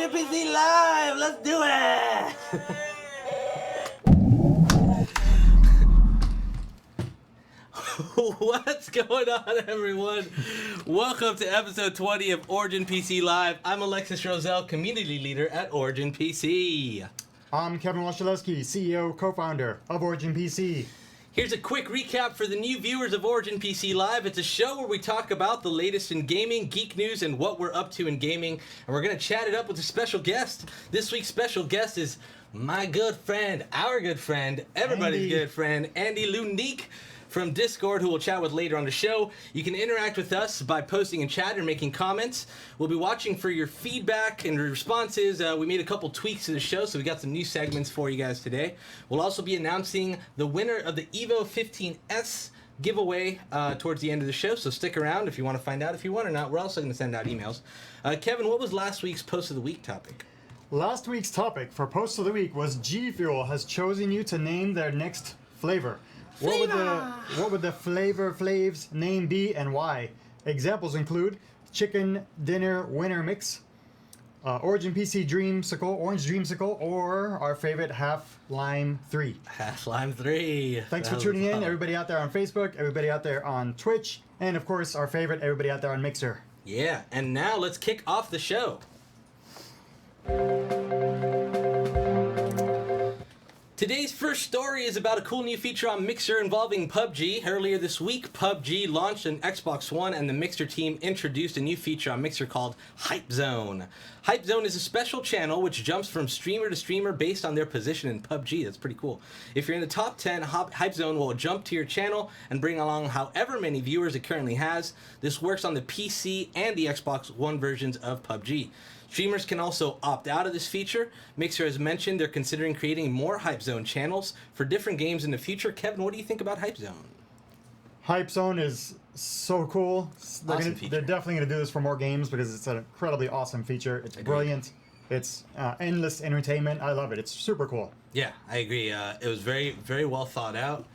Origin PC Live! Let's do it! What's going on, everyone? Welcome to episode 20 of Origin PC Live. I'm Alexis Roselle, community leader at Origin PC. I'm Kevin Wasilewski, CEO, co-founder of Origin PC. Here's a quick recap for the new viewers of Origin PC Live. It's a show where we talk about the latest in gaming, geek news, and what we're up to in gaming. And we're going to chat it up with a special guest. This week's special guest is my good friend, our good friend, everybody's good friend, Andy Lunique from Discord, who we'll chat with later on the show. You can interact with us by posting in chat or making comments. We'll be watching for your feedback and responses. We made a couple tweaks to the show, so we got some new segments for you guys today. We'll also be announcing the winner of the Evo 15S giveaway towards the end of the show, so stick around if you want to find out if you won or not. We're also going to send out emails. Kevin, what was last week's Post of the Week topic? Last week's topic for Post of the Week was G Fuel has chosen you to name their next flavor. What would the flavor flav's name be and why? Examples include Chicken Dinner Winner Mix, Origin PC Dreamsicle, Orange Dreamsicle, or our favorite Half Lime 3. Half Lime 3. Thanks for tuning in, everybody out there on Facebook, everybody out there on Twitch, and of course our favorite, everybody out there on Mixer. Yeah, and now let's kick off the show. Today's first story is about a cool new feature on Mixer involving PUBG. Earlier this week, PUBG launched an Xbox One, and the Mixer team introduced a new feature on Mixer called Hype Zone. Hype Zone is a special channel which jumps from streamer to streamer based on their position in PUBG. That's pretty cool. If you're in the top 10, Hype Zone will jump to your channel and bring along however many viewers it currently has. This works on the PC and the Xbox One versions of PUBG. Streamers can also opt out of this feature. Mixer has mentioned they're considering creating more Hype Zone channels for different games in the future. Kevin, what do you think about Hype Zone? Hype Zone is so cool. They're definitely going to do this for more games because it's an incredibly awesome feature. It's brilliant. It's endless entertainment. I love it. It's super cool. Yeah, I agree. It was very, very well thought out.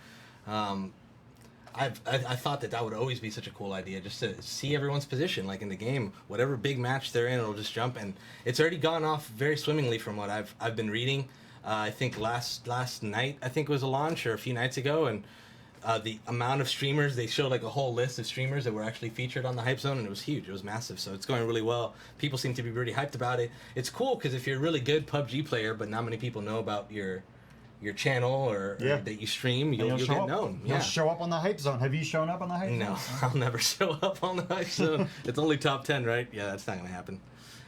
I thought that would always be such a cool idea, just to see everyone's position, like in the game. Whatever big match they're in, it'll just jump, and it's already gone off very swimmingly from what I've been reading. I think last night, I think was a launch, or a few nights ago, and the amount of streamers, they showed like a whole list of streamers that were actually featured on the Hype Zone, and it was huge. It was massive, so it's going really well. People seem to be really hyped about it. It's cool because if you're a really good PUBG player, but not many people know about your channel or that you stream, you'll get known. You'll show up on the Hype Zone. Have you shown up on the Hype Zone? No, I'll never show up on the Hype Zone. It's only top 10, right? Yeah, that's not going to happen.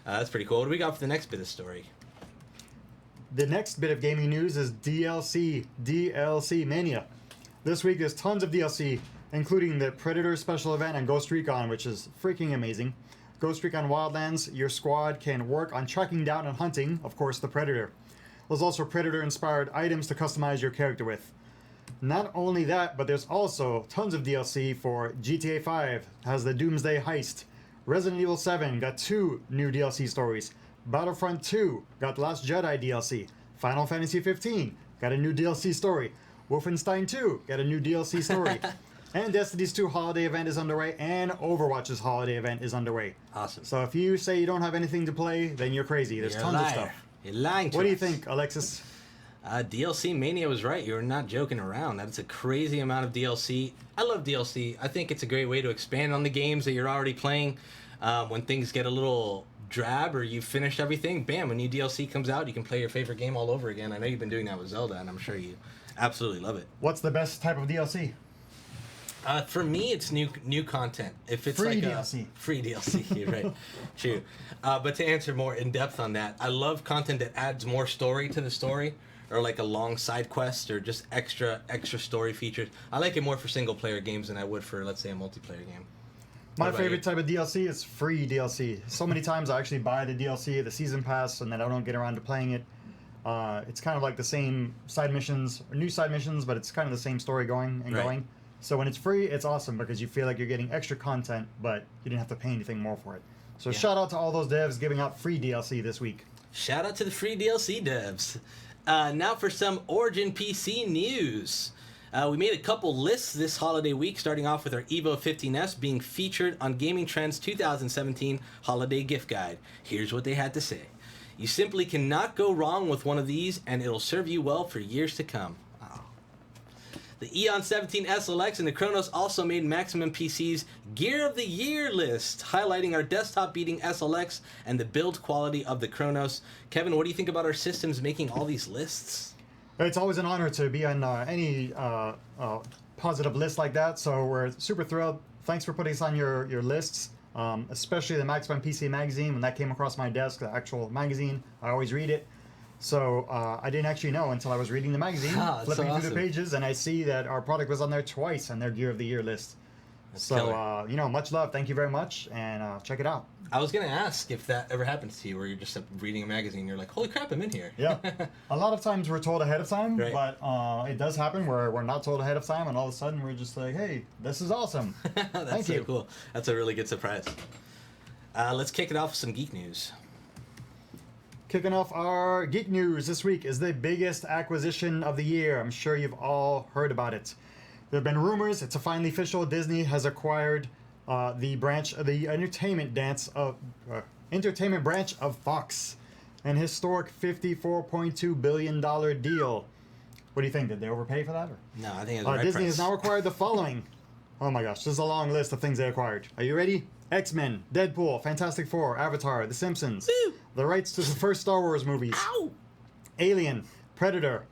That's pretty cool. What do we got for the next bit of story? The next bit of gaming news is DLC Mania. This week there's tons of DLC, including the Predator special event and Ghost Recon, which is freaking amazing. Ghost Recon Wildlands, your squad can work on tracking down and hunting, of course, the Predator. There's also Predator-inspired items to customize your character with. Not only that, but there's also tons of DLC for GTA 5, has the Doomsday Heist. Resident Evil 7 got 2 new DLC stories. Battlefront 2 got Last Jedi DLC. Final Fantasy 15 got a new DLC story. Wolfenstein 2 got a new DLC story. And Destiny's 2 holiday event is underway, and Overwatch's holiday event is underway. Awesome. So if you say you don't have anything to play, then you're crazy. There's tons of stuff. You're lying to us. What do you think, Alexis? DLC Mania was right. You're not joking around. That's a crazy amount of DLC. I love DLC. I think it's a great way to expand on the games that you're already playing. When things get a little drab or you've finished everything, bam, a new DLC comes out. You can play your favorite game all over again. I know you've been doing that with Zelda, and I'm sure you absolutely love it. What's the best type of DLC? For me, it's new content. If it's free like DLC. Free DLC, you're right. True. But to answer more in depth on that, I love content that adds more story to the story, or like a long side quest, or just extra story features. I like it more for single player games than I would for, let's say, a multiplayer game. My favorite type of DLC is free DLC. So many times I actually buy the DLC, the season pass, and then I don't get around to playing it. It's kind of like the same side missions, or new side missions, but it's kind of the same story going. So when it's free, it's awesome because you feel like you're getting extra content, but you didn't have to pay anything more for it. So shout out to all those devs giving out free DLC this week. Shout out to the free DLC devs. Now for some Origin PC news. We made a couple lists this holiday week, starting off with our Evo 15S being featured on Gaming Trends 2017 Holiday Gift Guide. Here's what they had to say. You simply cannot go wrong with one of these, and it'll serve you well for years to come. Oh. The Eon 17 SLX and the Kronos also made Maximum PC's Gear of the Year list, highlighting our desktop-beating SLX and the build quality of the Kronos. Kevin, what do you think about our systems making all these lists? It's always an honor to be on any positive list like that, so we're super thrilled. Thanks for putting us on your lists, especially the Maximum PC magazine. When that came across my desk, the actual magazine, I always read it. So I didn't actually know until I was reading the magazine, flipping through the pages, and I see that our product was on there twice on their Gear of the Year list. That's so, much love. Thank you very much, and check it out. I was going to ask if that ever happens to you, where you're just reading a magazine and you're like, holy crap, I'm in here. Yeah. A lot of times we're told ahead of time, right. but it does happen where we're not told ahead of time, and all of a sudden we're just like, hey, this is awesome. That's so cool. That's a really good surprise. Let's kick it off with some geek news. Kicking off our geek news this week is the biggest acquisition of the year. I'm sure you've all heard about it. There have been rumors. It's finally official. Disney has acquired the entertainment branch of Fox, an historic $54.2 billion deal. What do you think? Did they overpay for that? Or? No, I think it's the right Disney price. has now acquired the following. Oh my gosh, this is a long list of things they acquired. Are you ready? X-Men, Deadpool, Fantastic Four, Avatar, The Simpsons, Woo! the rights to the first Star Wars movies, Ow! Alien, Predator,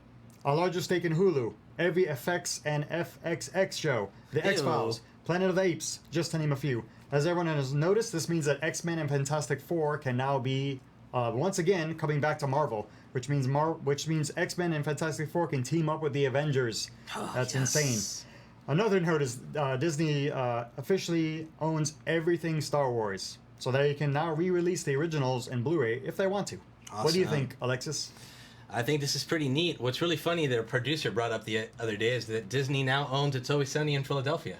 a larger stake in Hulu, every FX and FXX show, The Ew. X-Files, Planet of the Apes, just to name a few. As everyone has noticed, this means that X-Men and Fantastic Four can now be once again coming back to Marvel, which means X-Men and Fantastic Four can team up with the Avengers. Oh, That's yes. insane. Another note is Disney officially owns everything Star Wars, so they can now re-release the originals in Blu-ray if they want to. Awesome. What do you think, Alexis? I think this is pretty neat. What's really funny, their producer brought up the other day, is that Disney now owns It's Always Sunny in Philadelphia.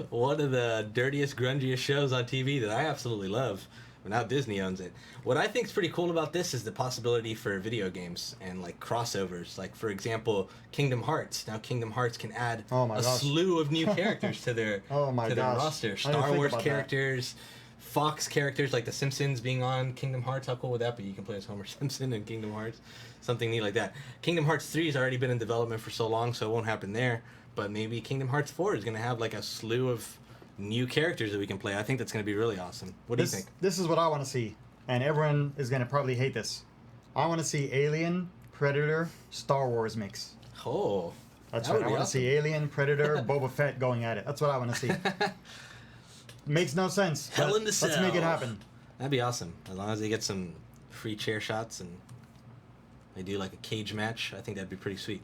one of the dirtiest, grungiest shows on TV that I absolutely love. But now Disney owns it. What I think is pretty cool about this is the possibility for video games and like crossovers. Like, for example, Kingdom Hearts. Now Kingdom Hearts can add slew of new characters to their roster. Star Wars characters, Fox characters like The Simpsons being on Kingdom Hearts. How cool would that be? You can play as Homer Simpson in Kingdom Hearts. Something neat like that. Kingdom Hearts 3 has already been in development for so long, so it won't happen there. But maybe Kingdom Hearts 4 is going to have like a slew of new characters that we can play. I think that's going to be really awesome. What do you think? This is what I want to see, and everyone is going to probably hate this. I want to see Alien, Predator, Star Wars mix. Oh, that's right. I want to see Alien, Predator, Boba Fett going at it. That's what I want to see. Makes no sense. Hell in the Cell. Let's make it happen. That'd be awesome. As long as they get some free chair shots and they do like a cage match, I think that'd be pretty sweet.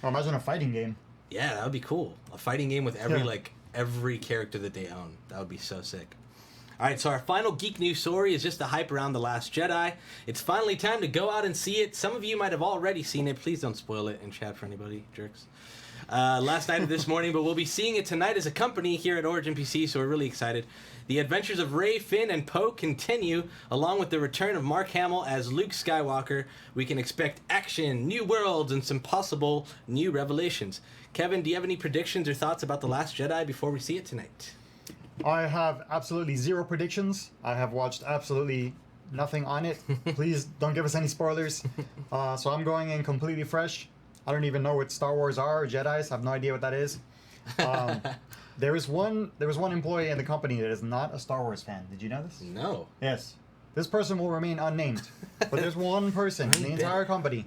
Oh, imagine a fighting game. Yeah, that would be cool. A fighting game with every character that they own. That would be so sick. All right, so our final geek news story is just the hype around The Last Jedi. It's finally time to go out and see it. Some of you might have already seen it. Please don't spoil it in chat for anybody, jerks. Last night of this morning, but we'll be seeing it tonight as a company here at Origin PC, so we're really excited. The adventures of Rey, Finn, and Poe continue, along with the return of Mark Hamill as Luke Skywalker. We can expect action, new worlds, and some possible new revelations. Kevin, do you have any predictions or thoughts about The Last Jedi before we see it tonight? I have absolutely zero predictions. I have watched absolutely nothing on it. Please don't give us any spoilers. So I'm going in completely fresh. I don't even know what Star Wars are or Jedis. I have no idea what that is. There was one employee in the company that is not a Star Wars fan. Did you know this? No. Yes. This person will remain unnamed. But there's one person in the entire company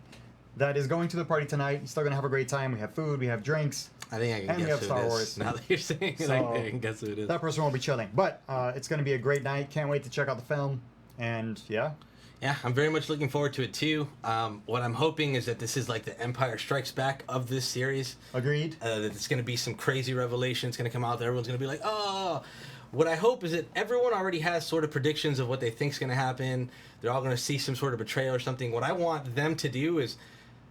that is going to the party tonight. He's still going to have a great time. We have food, we have drinks. I think I can and guess we have who Star it is. Wars. Now that you're saying it, I can guess who it is. That person will be chilling. But it's going to be a great night. Can't wait to check out the film. And yeah. Yeah, I'm very much looking forward to it too. What I'm hoping is that this is like the Empire Strikes Back of this series. Agreed. That it's going to be some crazy revelation. It's going to come out that everyone's going to be like, oh. What I hope is that everyone already has sort of predictions of what they think is going to happen. They're all going to see some sort of betrayal or something. What I want them to do is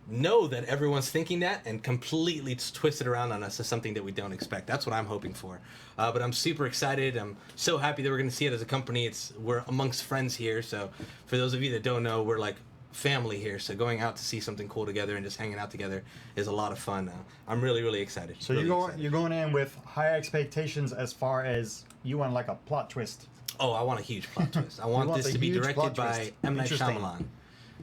know that everyone's thinking that and completely twist it around on us as something that we don't expect. That's what I'm hoping for. But I'm super excited. I'm so happy that we're going to see it as a company. We're amongst friends here. So for those of you that don't know, we're like family here. So going out to see something cool together and just hanging out together is a lot of fun. I'm really, really excited. So really you're going in with high expectations as far as you want like a plot twist. Oh, I want a huge plot twist. I want want this the to be huge directed plot by twist. M. Night Interesting. Shyamalan.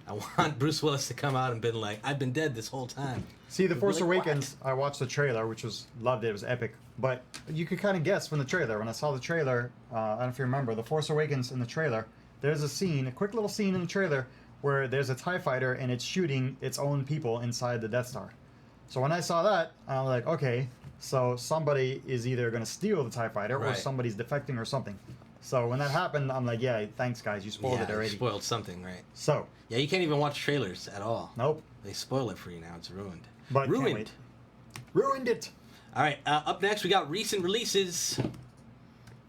I want Bruce Willis to come out and been like, I've been dead this whole time. See, The We'd be Force like, Awakens, I watched the trailer, which loved it. It was epic. But you could kind of guess from the trailer. When I saw the trailer, I don't know if you remember, The Force Awakens in the trailer, there's a scene, a quick little scene in the trailer, where there's a TIE fighter and it's shooting its own people inside the Death Star. So when I saw that, I was like, okay, so somebody is either going to steal the TIE fighter or Right. somebody's defecting or something. So when that happened, I'm like, yeah, thanks, guys. You spoiled it They already. spoiled something, right? So, Yeah, you can't even watch trailers at all. nope. They spoil it for you now. It's ruined. But ruined. can't wait. Ruined it. All right, up next we got recent releases.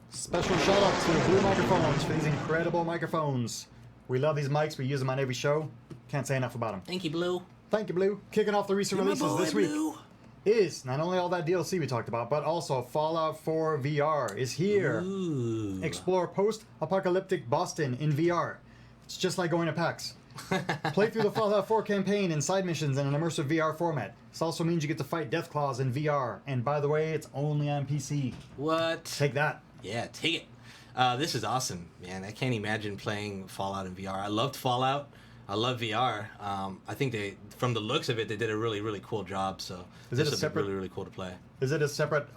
Special shout out to Blue Microphones for these incredible microphones. We love these mics. We use them on every show. Can't say enough about them. Thank you, Blue. Thank you, Blue. Kicking off the recent You're my releases boy, this week Blue. is not only all that DLC we talked about, but also Fallout 4 VR is here. Ooh. Explore post-apocalyptic Boston in VR. It's just like going to PAX. Play through the Fallout 4 campaign and side missions in an immersive VR format. This also means you get to fight Deathclaws in VR. And by the way, it's only on PC. What? Take that. Yeah, take it. This is awesome, man. I can't imagine playing Fallout in VR. I loved Fallout. I love VR. I think from the looks of it, they did a really, really cool job. So Is this it a would separate- be really, really cool to play. Is it a separate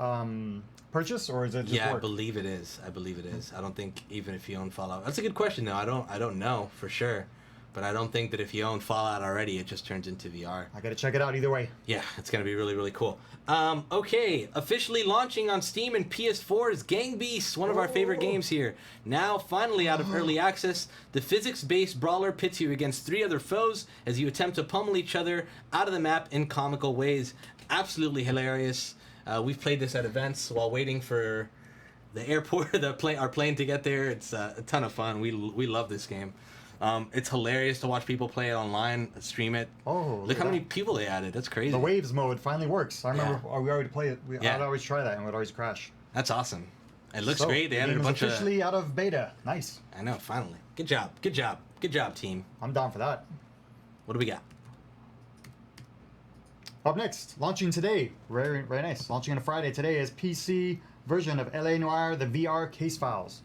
purchase or is it just Yeah, I work? believe it is. I believe it is. I don't think even if you own Fallout. That's a good question, though. I don't know for sure. But I don't think that if you own Fallout already, it just turns into VR. I gotta check it out either way. Yeah, it's going to be really, really cool. Okay, officially launching on Steam and PS4 is Gang Beasts, one of our favorite games here. Now, finally out of early access, the physics-based brawler pits you against 3 other foes as you attempt to pummel each other out of the map in comical ways. Absolutely hilarious. We've played this at events while waiting for the airport, our plane to get there. It's a ton of fun. We love this game. It's hilarious to watch people play it online, stream it. Oh, Look how many people they added. That's crazy. The waves mode finally works. I remember we already played it. Yeah. I'd always try that and would always crash. That's awesome. It looks So, great. They the added a game is bunch of. officially out of beta. Nice. I know. Finally. Good job. Good job. Good job, team. I'm down for that. What do we got? Up next, launching today. Very, very nice. Launching on a Friday today is PC version of LA Noire: The VR Case Files.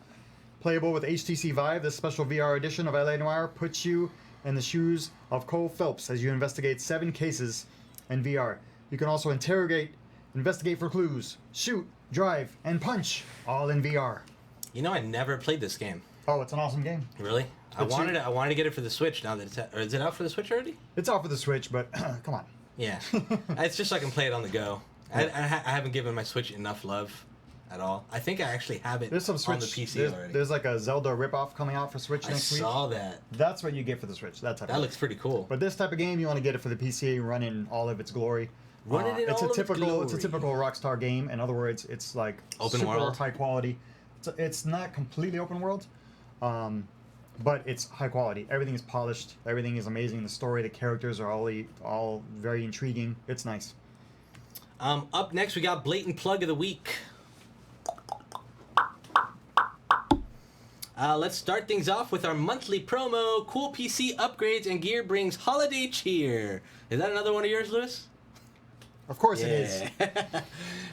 Playable with HTC Vive, this special VR edition of LA Noire puts you in the shoes of Cole Phelps as you investigate 7 cases in VR. You can also investigate for clues, shoot, drive, and punch, all in VR. You know, I never played this game. Oh, it's an awesome game. Really? I It's wanted to get it for the Switch. Now that or is it out for the Switch already? It's out for the Switch, but come on. Yeah. It's just so I can play it on the go. I haven't given my Switch enough love at all. I think I actually have it There's some Switch. on the PC already. There's like a Zelda ripoff coming out for Switch I next week. saw that. That's what you get for the Switch. That type That of looks pretty cool. But this type of game, you want to get it for the PC, run in all of its glory. Run it in it's all a of its typical, It's a glory. typical Rockstar game. In other words, it's like Open super world? high quality. It's not completely open world, but it's high quality. Everything is polished. Everything is amazing. The story, the characters are all very intriguing. It's nice. Up next, we got Blatant Plug of the Week. Let's start things off with our monthly promo. Cool PC upgrades and gear brings holiday cheer. Is that another one of yours, Lewis? Of course it is.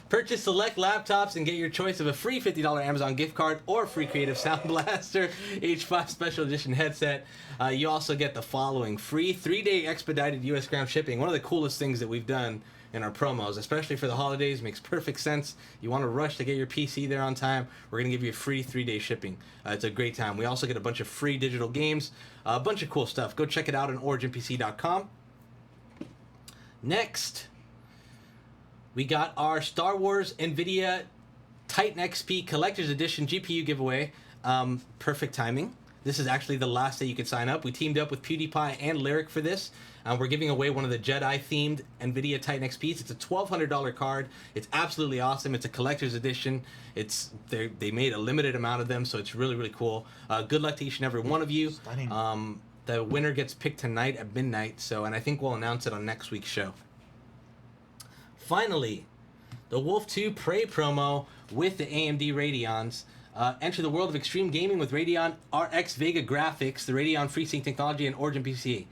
Purchase select laptops and get your choice of a free $50 Amazon gift card or free Creative Sound Blaster H5 Special Edition headset. You also get the following: free 3-day expedited U.S. ground shipping. One of the coolest things that we've done in our promos, especially for the holidays, makes perfect sense. You want to rush to get your PC there on time, we're going to give you a free 3-day shipping. It's a great time. We also get a bunch of free digital games, a bunch of cool stuff. Go check it out on originpc.com. Next, we got our Star Wars NVIDIA Titan XP Collector's Edition GPU giveaway. Perfect timing. This is actually the last day you can sign up. We teamed up with PewDiePie and Lyric for this. We're giving away one of the Jedi-themed NVIDIA Titan XPs. It's a $1,200 card. It's absolutely awesome. It's a collector's edition. They made a limited amount of them, so it's really, really cool. Good luck to each and every one of you. Stunning. The winner gets picked tonight at midnight, and I think we'll announce it on next week's show. Finally, the Wolf 2 Prey promo with the AMD Radeons. Enter the world of extreme gaming with Radeon RX Vega graphics, the Radeon FreeSync technology, and Origin PC.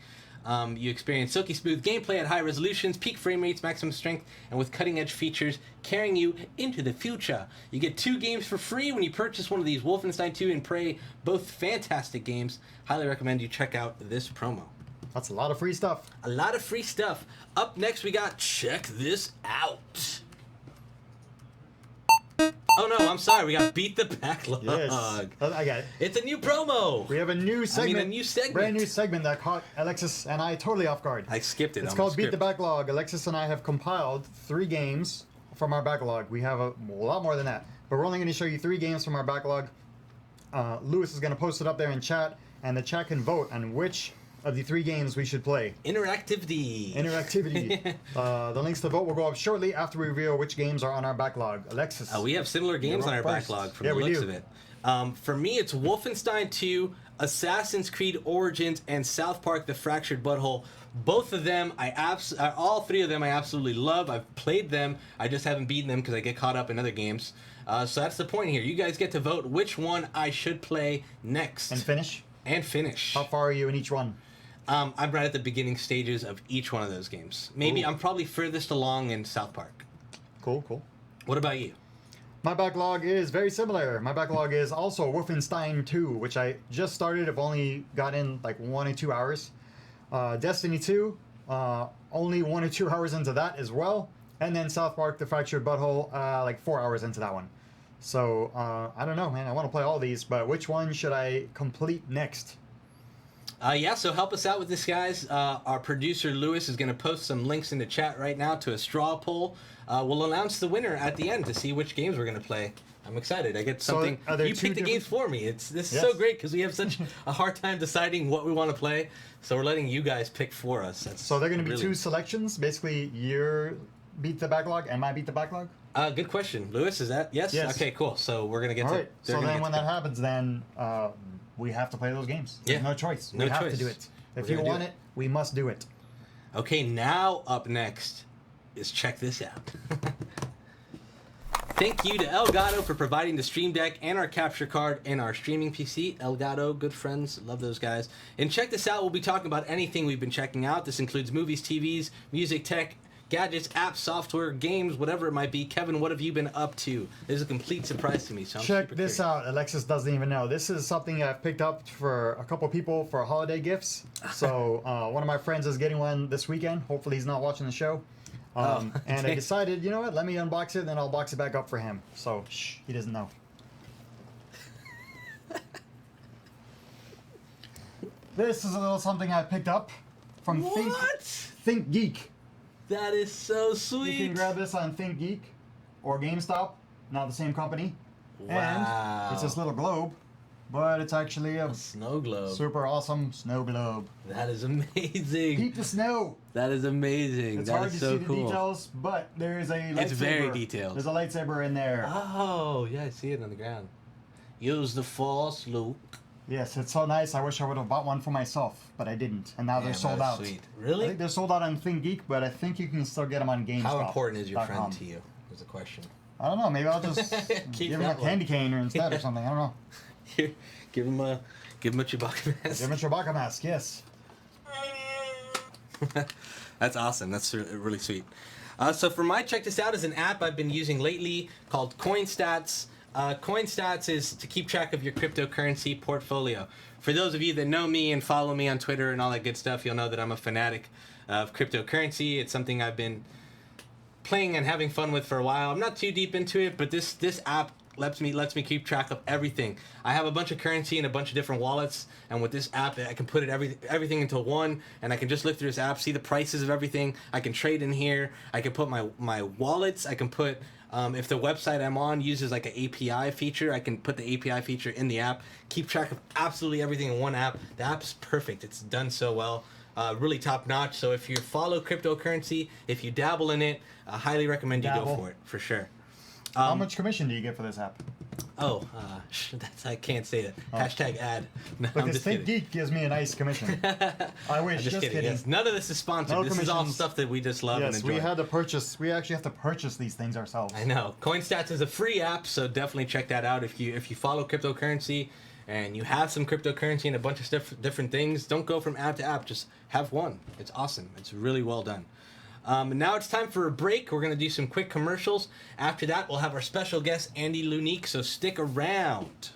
You experience silky smooth gameplay at high resolutions, peak frame rates, maximum strength, and with cutting-edge features carrying you into the future. You get 2 games for free when you purchase one of these, Wolfenstein 2 and Prey, both fantastic games. Highly recommend you check out this promo. That's a lot of free stuff. A lot of free stuff. Up next, we got Check This Out. Oh no, I'm sorry. We got Beat the Backlog. Yes. I got it. It's a new promo. We have a new segment. a new segment. Brand new segment that caught Alexis and I totally off guard. I skipped it. It's on called the Beat the script. Backlog. Alexis and I have compiled 3 games from our backlog. We have a lot more than that. But we're only going to show you 3 games from our backlog. Lewis is going to post it up there in chat, and the chat can vote on which of the 3 games we should play. Interactivity. The links to vote will go up shortly after we reveal which games are on our backlog. Alexis. We have similar games on our first. backlog from Yeah, the we looks do. of it. For me, it's Wolfenstein 2, Assassin's Creed Origins, and South Park: The Fractured Butthole. Both of them, all 3 of them, I absolutely love. I've played them. I just haven't beaten them because I get caught up in other games. So that's the point here. You guys get to vote which one I should play next. And finish? And finish. How far are you in each one? I'm right at the beginning stages of each one of those games. Maybe Ooh. I'm probably furthest along in South Park. Cool. What about you? My backlog is very similar. My backlog is also Wolfenstein 2, which I just started. I've only got in like 1 or 2 hours. Destiny 2, only 1 or 2 hours into that as well. And then South Park: The Fractured Butthole, like 4 hours into that one. So, I don't know, man. I want to play all these, but which one should I complete next? So help us out with this, guys. Our producer, Lewis, is going to post some links in the chat right now to a straw poll. We'll announce the winner at the end to see which games we're going to play. I'm excited. I get something. are there You 2 pick the different- games for me. This is Yes. so great because we have such a hard time deciding what we want to play. So we're letting you guys pick for us. So they're going to be really- 2 selections. Basically, your Beat the Backlog and my Beat the Backlog. Good question. Lewis, is that? Yes? Yes. Okay, cool. So we're going to get All to... right. they're So gonna then get when to that pick. happens, then we have to play those games. There's Yeah. no choice. No we have choice. to do it. If We're you gonna do want it. it, we must do it. Okay, now up next is Check This Out. Thank you to Elgato for providing the Stream Deck and our capture card and our streaming PC. Elgato, good friends, love those guys. And check this out, we'll be talking about anything we've been checking out. This includes movies, TVs, music, tech, gadgets, apps, software, games, whatever it might be. Kevin, what have you been up to? This is a complete surprise to me, so I'm Check super this curious. out. Alexis doesn't even know. This is something I've picked up for a couple people for holiday gifts. So one of my friends is getting one this weekend. Hopefully he's not watching the show. And I okay. decided, you know what? Let me unbox it, then I'll box it back up for him. So shh, he doesn't know. This is a little something I picked up from What? Think Geek. That is so You sweet. can grab this on Think Geek or GameStop, not the same company. Wow. And it's this little globe, but it's actually a Snow globe. super awesome snow globe. That is amazing. Peep the snow. That is amazing. It's That hard is to so see cool. the details, but there is a lightsaber. It's very detailed. There's a lightsaber in there. Oh, yeah, I see it on the ground. Use the Force, Luke. Yes, it's so nice. I wish I would have bought one for myself, but I didn't. And now they're Damn, sold that's out. sweet. I Really? think they're sold out on Think Geek, but I think you can still get them on GameStop. How important is your friend to you? Is the question. I don't know. Maybe I'll just Keep give him a that one. candy cane or instead or something. I don't know. Here, give him a Chewbacca mask. Give him a Chewbacca mask. Yes. That's awesome. That's really sweet. So for my check this out is an app I've been using lately called CoinStats. CoinStats is to keep track of your cryptocurrency portfolio. For those of you that know me and follow me on Twitter and all that good stuff, you'll know that I'm a fanatic of cryptocurrency. It's something I've been playing and having fun with for a while. I'm not too deep into it, but this app lets me keep track of everything. I have a bunch of currency in a bunch of different wallets, and with this app, I can put everything into one, and I can just look through this app, see the prices of everything. I can trade in here. I can put my wallets. I can put if the website I'm on uses like an API feature, I can put the API feature in the app. Keep track of absolutely everything in one app. The app's perfect. It's done so well. Really top notch. So if you follow cryptocurrency, if you dabble in it, I highly recommend you go Dabble. for it for sure. How much commission do you get for this app? I can't say that. Hashtag ad. No, I'm Because just Think kidding. Geek gives me a nice commission. I wish. I'm just kidding. Yes. None of this is sponsored. No This is all commissions. stuff that we just love and Yes, enjoy. we had to purchase. We actually have to purchase these things ourselves. I know. CoinStats is a free app, so definitely check that out if you follow cryptocurrency and you have some cryptocurrency and a bunch of different things, don't go from app to app. Just have one. It's awesome. It's really well done. Now it's time for a break. We're going to do some quick commercials. After that, we'll have our special guest, Andy Lunique, so stick around.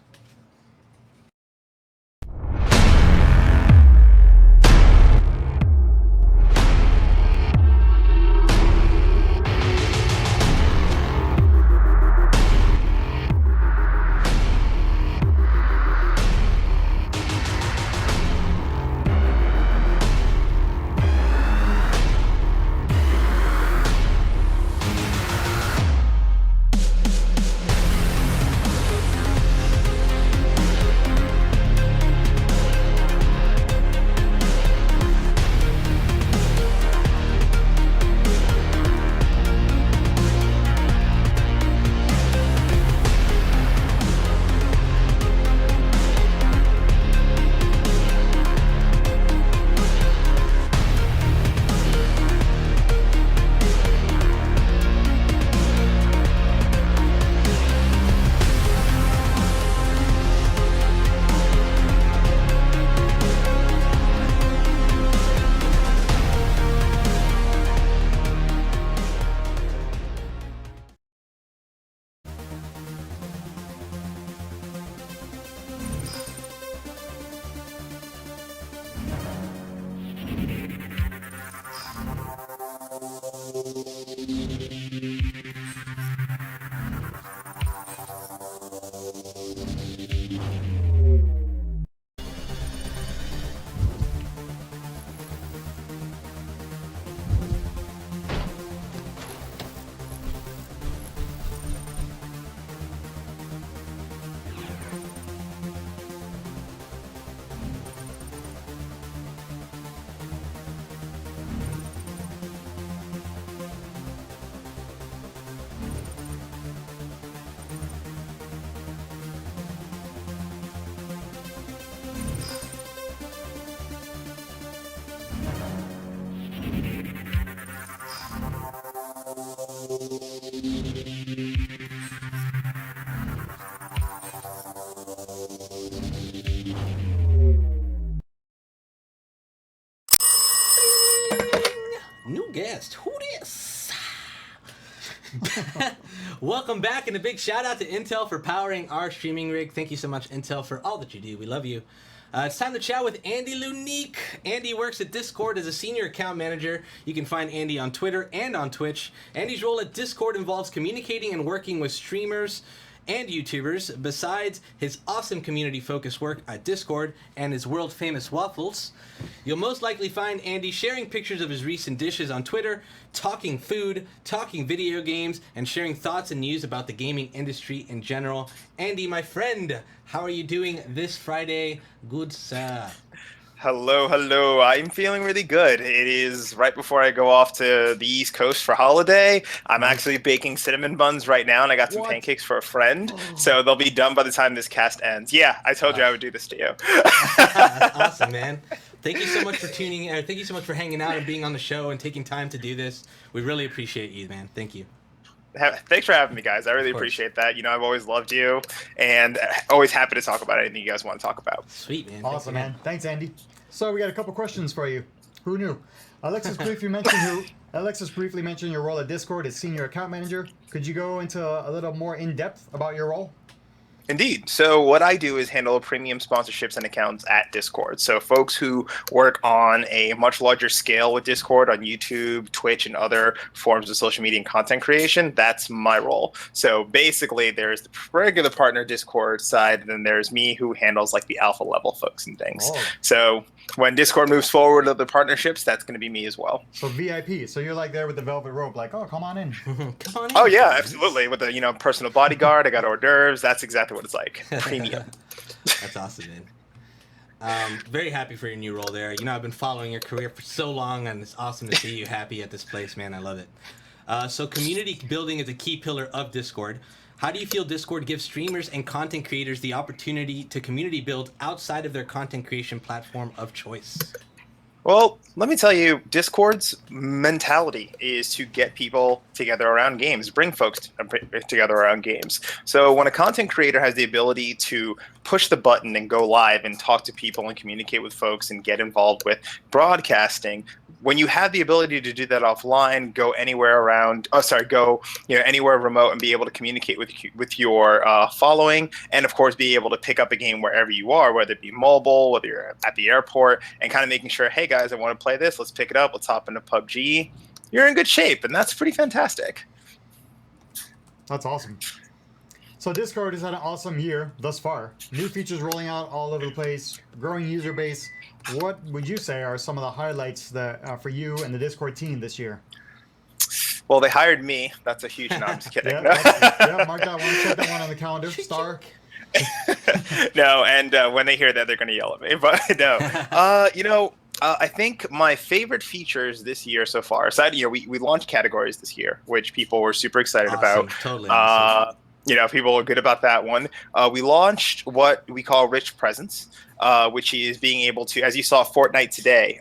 New guest. Who this? Welcome back, and a big shout out to Intel for powering our streaming rig. Thank you so much, Intel, for all that you do. We love you. It's time to chat with Andy Lunique. Andy works at Discord as a senior account manager. You can find Andy on Twitter and on Twitch. Andy's role at Discord involves communicating and working with streamers and YouTubers, besides his awesome community-focused work at Discord and his world-famous waffles. You'll most likely find Andy sharing pictures of his recent dishes on Twitter, talking food, talking video games, and sharing thoughts and news about the gaming industry in general. Andy, my friend, how are you doing this Friday? Good, sir. Hello, hello. I'm feeling really good. It is right before I go off to the East Coast for holiday. I'm actually baking cinnamon buns right now, and I got some pancakes for a friend. So they'll be done by the time this cast ends. Yeah, I told you I would do this to you. That's awesome, man. Thank you so much for tuning in. Thank you so much for hanging out and being on the show and taking time to do this. We really appreciate you, man. Thank you. Thanks for having me, guys. I really appreciate that. You know, I've always loved you, and always happy to talk about anything you guys want to talk about. Sweet, man. Awesome, man. Thanks, Andy. So we got a couple questions for you. Who knew? Alexis briefly mentioned your role at Discord as senior account manager. Could you go into a little more in depth about your role? Indeed. So what I do is handle premium sponsorships and accounts at Discord. So folks who work on a much larger scale with Discord on YouTube, Twitch, and other forms of social media and content creation, that's my role. So basically there's the regular partner Discord side, and then there's me who handles like the alpha level folks and things. Oh. So when Discord moves forward with the partnerships, that's going to be me as well. So VIP. So you're like there with the velvet rope, like, oh, come on in. Come on in. Oh yeah, absolutely. With the personal bodyguard, I got hors d'oeuvres. That's exactly what it's like. Premium. That's awesome, man. Very happy for your new role there. You know, I've been following your career for so long, and it's awesome to see you happy at this place, man. I love it. So community building is a key pillar of Discord. How do you feel Discord gives streamers and content creators the opportunity to community build outside of their content creation platform of choice? Well, let me tell you, Discord's mentality is to get people together around games, bring folks together around games. So when a content creator has the ability to push the button and go live and talk to people and communicate with folks and get involved with broadcasting, when you have the ability to do that offline, go anywhere around, anywhere remote and be able to communicate with your following, and of course be able to pick up a game wherever you are, whether it be mobile, whether you're at the airport, and kind of making sure, hey guys, I want to play this, let's pick it up, let's hop into PUBG. You're in good shape, and that's pretty fantastic. That's awesome. So Discord has had an awesome year thus far. New features rolling out all over the place, growing user base. What would you say are some of the highlights that for you and the Discord team this year? Well, they hired me. That's a huge. No, I'm just kidding. Mark that one. Check that one on the calendar. Star. No, and when they hear that, they're going to yell at me. But no, I think my favorite features this year so far, aside, we launched categories this year, which people were super excited about. Totally awesome. People are good about that one. We launched what we call rich presence, which is being able to, as you saw Fortnite today,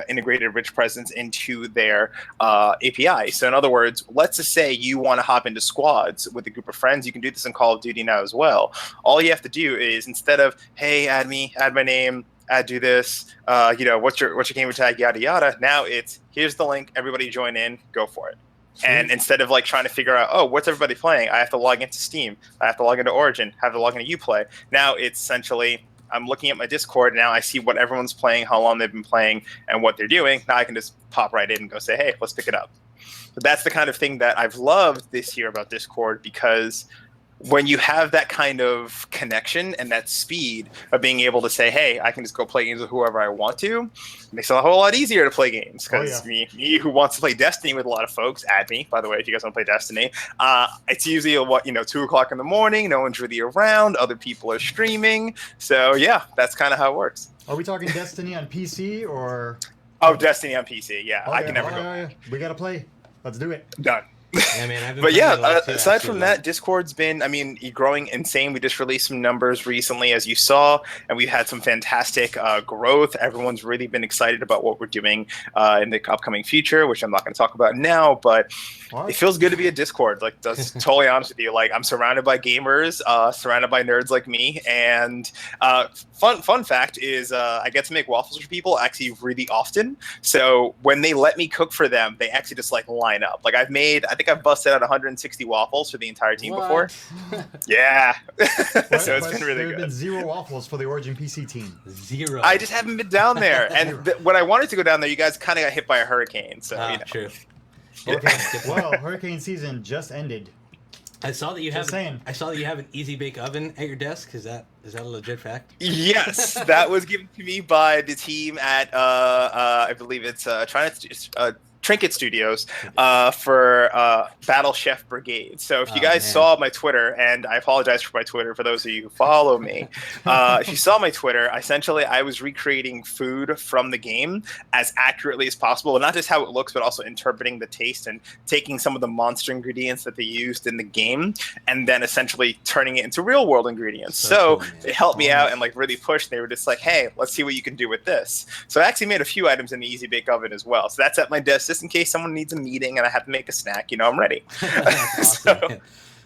integrated rich presence into their API. So in other words, let's just say you want to hop into squads with a group of friends. You can do this in Call of Duty now as well. All you have to do is, instead of, hey, add me, add my name, do this, what's your gamer tag, yada yada. Now it's, here's the link, everybody join in, go for it. Sweet. And instead of trying to figure out, what's everybody playing, I have to log into Steam, I have to log into Origin, have to log into Uplay. Now it's essentially, I'm looking at my Discord, now I see what everyone's playing, how long they've been playing, and what they're doing. Now I can just pop right in and go say, hey, let's pick it up. So that's the kind of thing that I've loved this year about Discord, because when you have that kind of connection and that speed of being able to say, hey, I can just go play games with whoever I want to, it makes it a whole lot easier to play games. Because me who wants to play Destiny with a lot of folks, add me, by the way, if you guys want to play Destiny. It's usually 2 o'clock in the morning, no one's really around, other people are streaming. So yeah, that's kind of how it works. Are we talking Destiny on PC or? Oh, Destiny on PC, yeah. Okay. I can never go. Yeah. We got to play. Let's do it. Done. Yeah, man, but yeah, aside from that, Discord's been, growing insane. We just released some numbers recently, as you saw, and we've had some fantastic growth. Everyone's really been excited about what we're doing in the upcoming future, which I'm not going to talk about now, but it feels good to be a Discord. That's totally honest with you. I'm surrounded by gamers, surrounded by nerds like me, and fun fact is I get to make waffles for people actually really often. So when they let me cook for them, they actually just line up. I think I've busted out 160 waffles for the entire team before. Yeah. So it's been really good. There have been 0 waffles for the Origin PC team. 0. I just haven't been down there. And when I wanted to go down there, you guys kind of got hit by a hurricane. So, True. Okay. Well, hurricane season just ended. I saw that you have an easy bake oven at your desk. Is that a legit fact? Yes, that was given to me by the team at I believe it's Trinket Studios for Battle Chef Brigade. So if you guys saw my Twitter, and I apologize for my Twitter for those of you who follow me, if you saw my Twitter, essentially I was recreating food from the game as accurately as possible, and not just how it looks, but also interpreting the taste and taking some of the monster ingredients that they used in the game and then essentially turning it into real world ingredients. So cool, it helped me out and really pushed. They were just like, hey, let's see what you can do with this. So I actually made a few items in the Easy Bake Oven as well. So that's at my desk, just in case someone needs a meeting and I have to make a snack, I'm ready. That's awesome.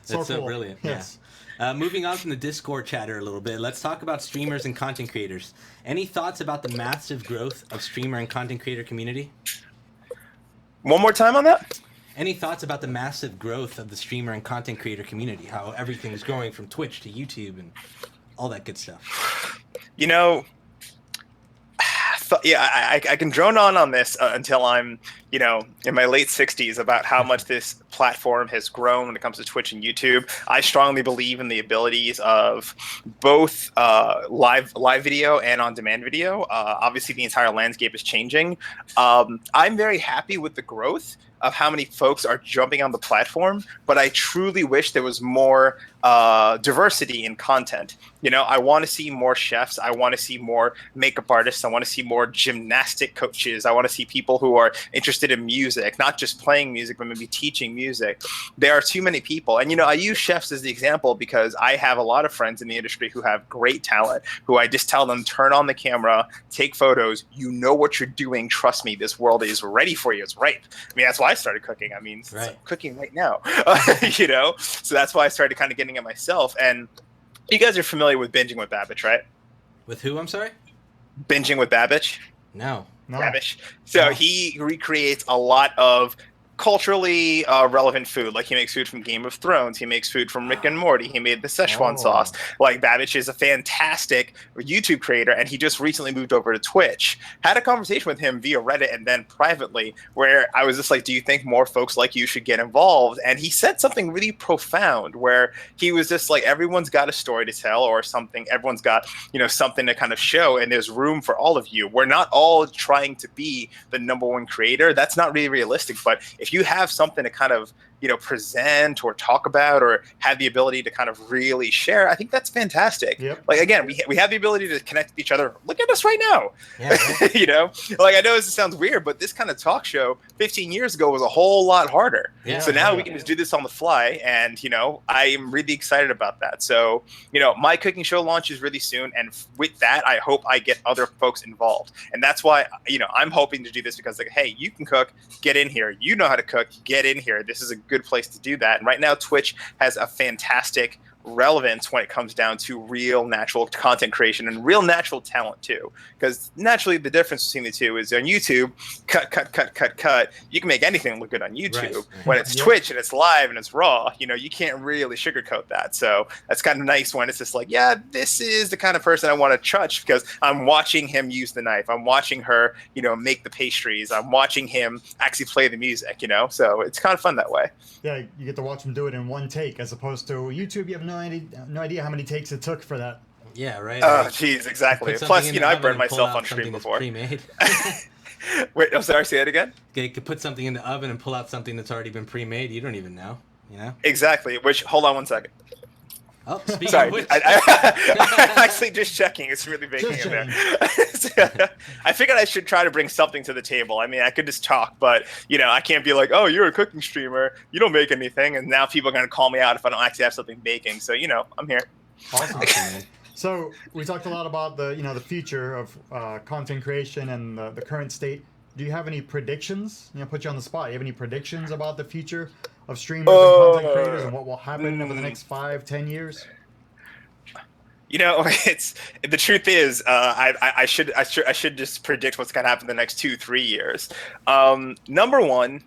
That's so cool. brilliant. Yes. Yeah. Moving on from the Discord chatter a little bit, let's talk about streamers and content creators. Any thoughts about the massive growth of streamer and content creator community? One more time on that? Any thoughts about the massive growth of the streamer and content creator community? How everything's growing from Twitch to YouTube and all that good stuff. I can drone on this until I'm, in my late 60s about how much this platform has grown when it comes to Twitch and YouTube. I strongly believe in the abilities of both live video and on-demand video. Obviously, the entire landscape is changing. I'm very happy with the growth of how many folks are jumping on the platform, but I truly wish there was more diversity in content. I want to see more chefs. I want to see more makeup artists. I want to see more gymnastic coaches. I want to see people who are interested in music, not just playing music, but maybe teaching music. There are too many people. And, I use chefs as the example because I have a lot of friends in the industry who have great talent, who I just tell them, turn on the camera, take photos. You know what you're doing. Trust me, this world is ready for you. It's ripe. That's why I started cooking. I mean, Right. I'm cooking right now, you know? So that's why I started kind of getting it myself. And you guys are familiar with Binging with Babbage, right? With who? I'm sorry. Binging with Babbage. No. Babbage. So No. he recreates a lot of culturally relevant food. Like he makes food from Game of Thrones. He makes food from Rick and Morty. He made the Szechuan sauce. Like Babbage is a fantastic YouTube creator, and he just recently moved over to Twitch. Had a conversation with him via Reddit and then privately, where I was just like, do you think more folks like you should get involved? And he said something really profound where he was just like, everyone's got a story to tell or something. Everyone's got, you know, something to kind of show, and there's room for all of you. We're not all trying to be the #1 creator. That's not really realistic. But if you have something to kind of, you know, present or talk about or have the ability to kind of really share, I think that's fantastic. Yep. Like, again, we have the ability to connect with each other. Look at us right now. Yeah, right. You know, like, I know this sounds weird, but this kind of talk show 15 years ago was a whole lot harder. Yeah, So now yeah. we can just do this on the fly. And, you know, I'm really excited about that. So, you know, my cooking show launches really soon. And with that, I hope I get other folks involved. And that's why, you know, I'm hoping to do this because, like, hey, you can cook, get in here. You know how to cook, get in here. This is a good place to do that. And right now, Twitch has a fantastic relevance when it comes down to real natural content creation and real natural talent too, because naturally the difference between the two is on YouTube, cut, you can make anything look good on YouTube. Right. When it's Yep. Twitch and it's live and it's raw, you know, you can't really sugarcoat that. So that's kind of nice when it's just like, yeah, this is the kind of person I want to touch because I'm watching him use the knife, I'm watching her, you know, make the pastries, I'm watching him actually play the music, you know. So it's kind of fun that way. Yeah, you get to watch him do it in one take, as opposed to YouTube. You have no idea how many takes it took for that. Yeah, right. Oh, geez, exactly. Put something Plus, in you the know, I oven burned and pull myself out on stream something that's before. pre-made. Wait, I'm sorry, say that again? You could put something in the oven and pull out something that's already been pre-made. You don't even know, you know? Exactly. Which, hold on one second. Oh, speaking Sorry, of which. I'm actually just checking. It's really baking Just in there. I figured I should try to bring something to the table. I mean, I could just talk, but, you know, I can't be like, oh, you're a cooking streamer, you don't make anything, and now people are going to call me out if I don't actually have something baking. So, you know, I'm here. Awesome. Awesome, man. So we talked a lot about the the future of content creation and the current state. Do you have any predictions? Put you on the spot. Do you have any predictions about the future of streamers and content creators and what will happen over the next 5-10 years? You know, it's the truth is, I should just predict what's going to happen in the next 2-3 years. Number one,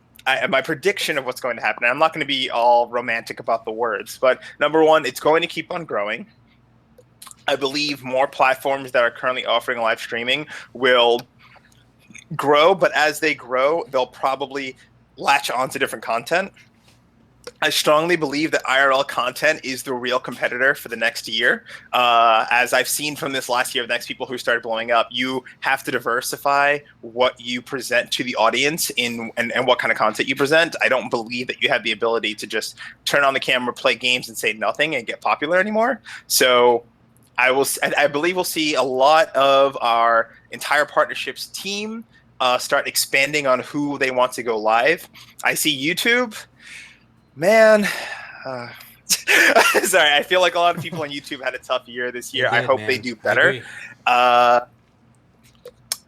my prediction of what's going to happen, and I'm not going to be all romantic about the words, but number one, it's going to keep on growing. I believe more platforms that are currently offering live streaming will grow, but as they grow, they'll probably latch on to different content. I strongly believe that IRL content is the real competitor for the next year. As I've seen from this last year, the next people who started blowing up, you have to diversify what you present to the audience and what kind of content you present. I don't believe that you have the ability to just turn on the camera, play games, and say nothing and get popular anymore. So I believe we'll see a lot of our entire partnerships team start expanding on who they want to go live. I see YouTube. Man, sorry, I feel like a lot of people on YouTube had a tough year this year. I hope they do better. I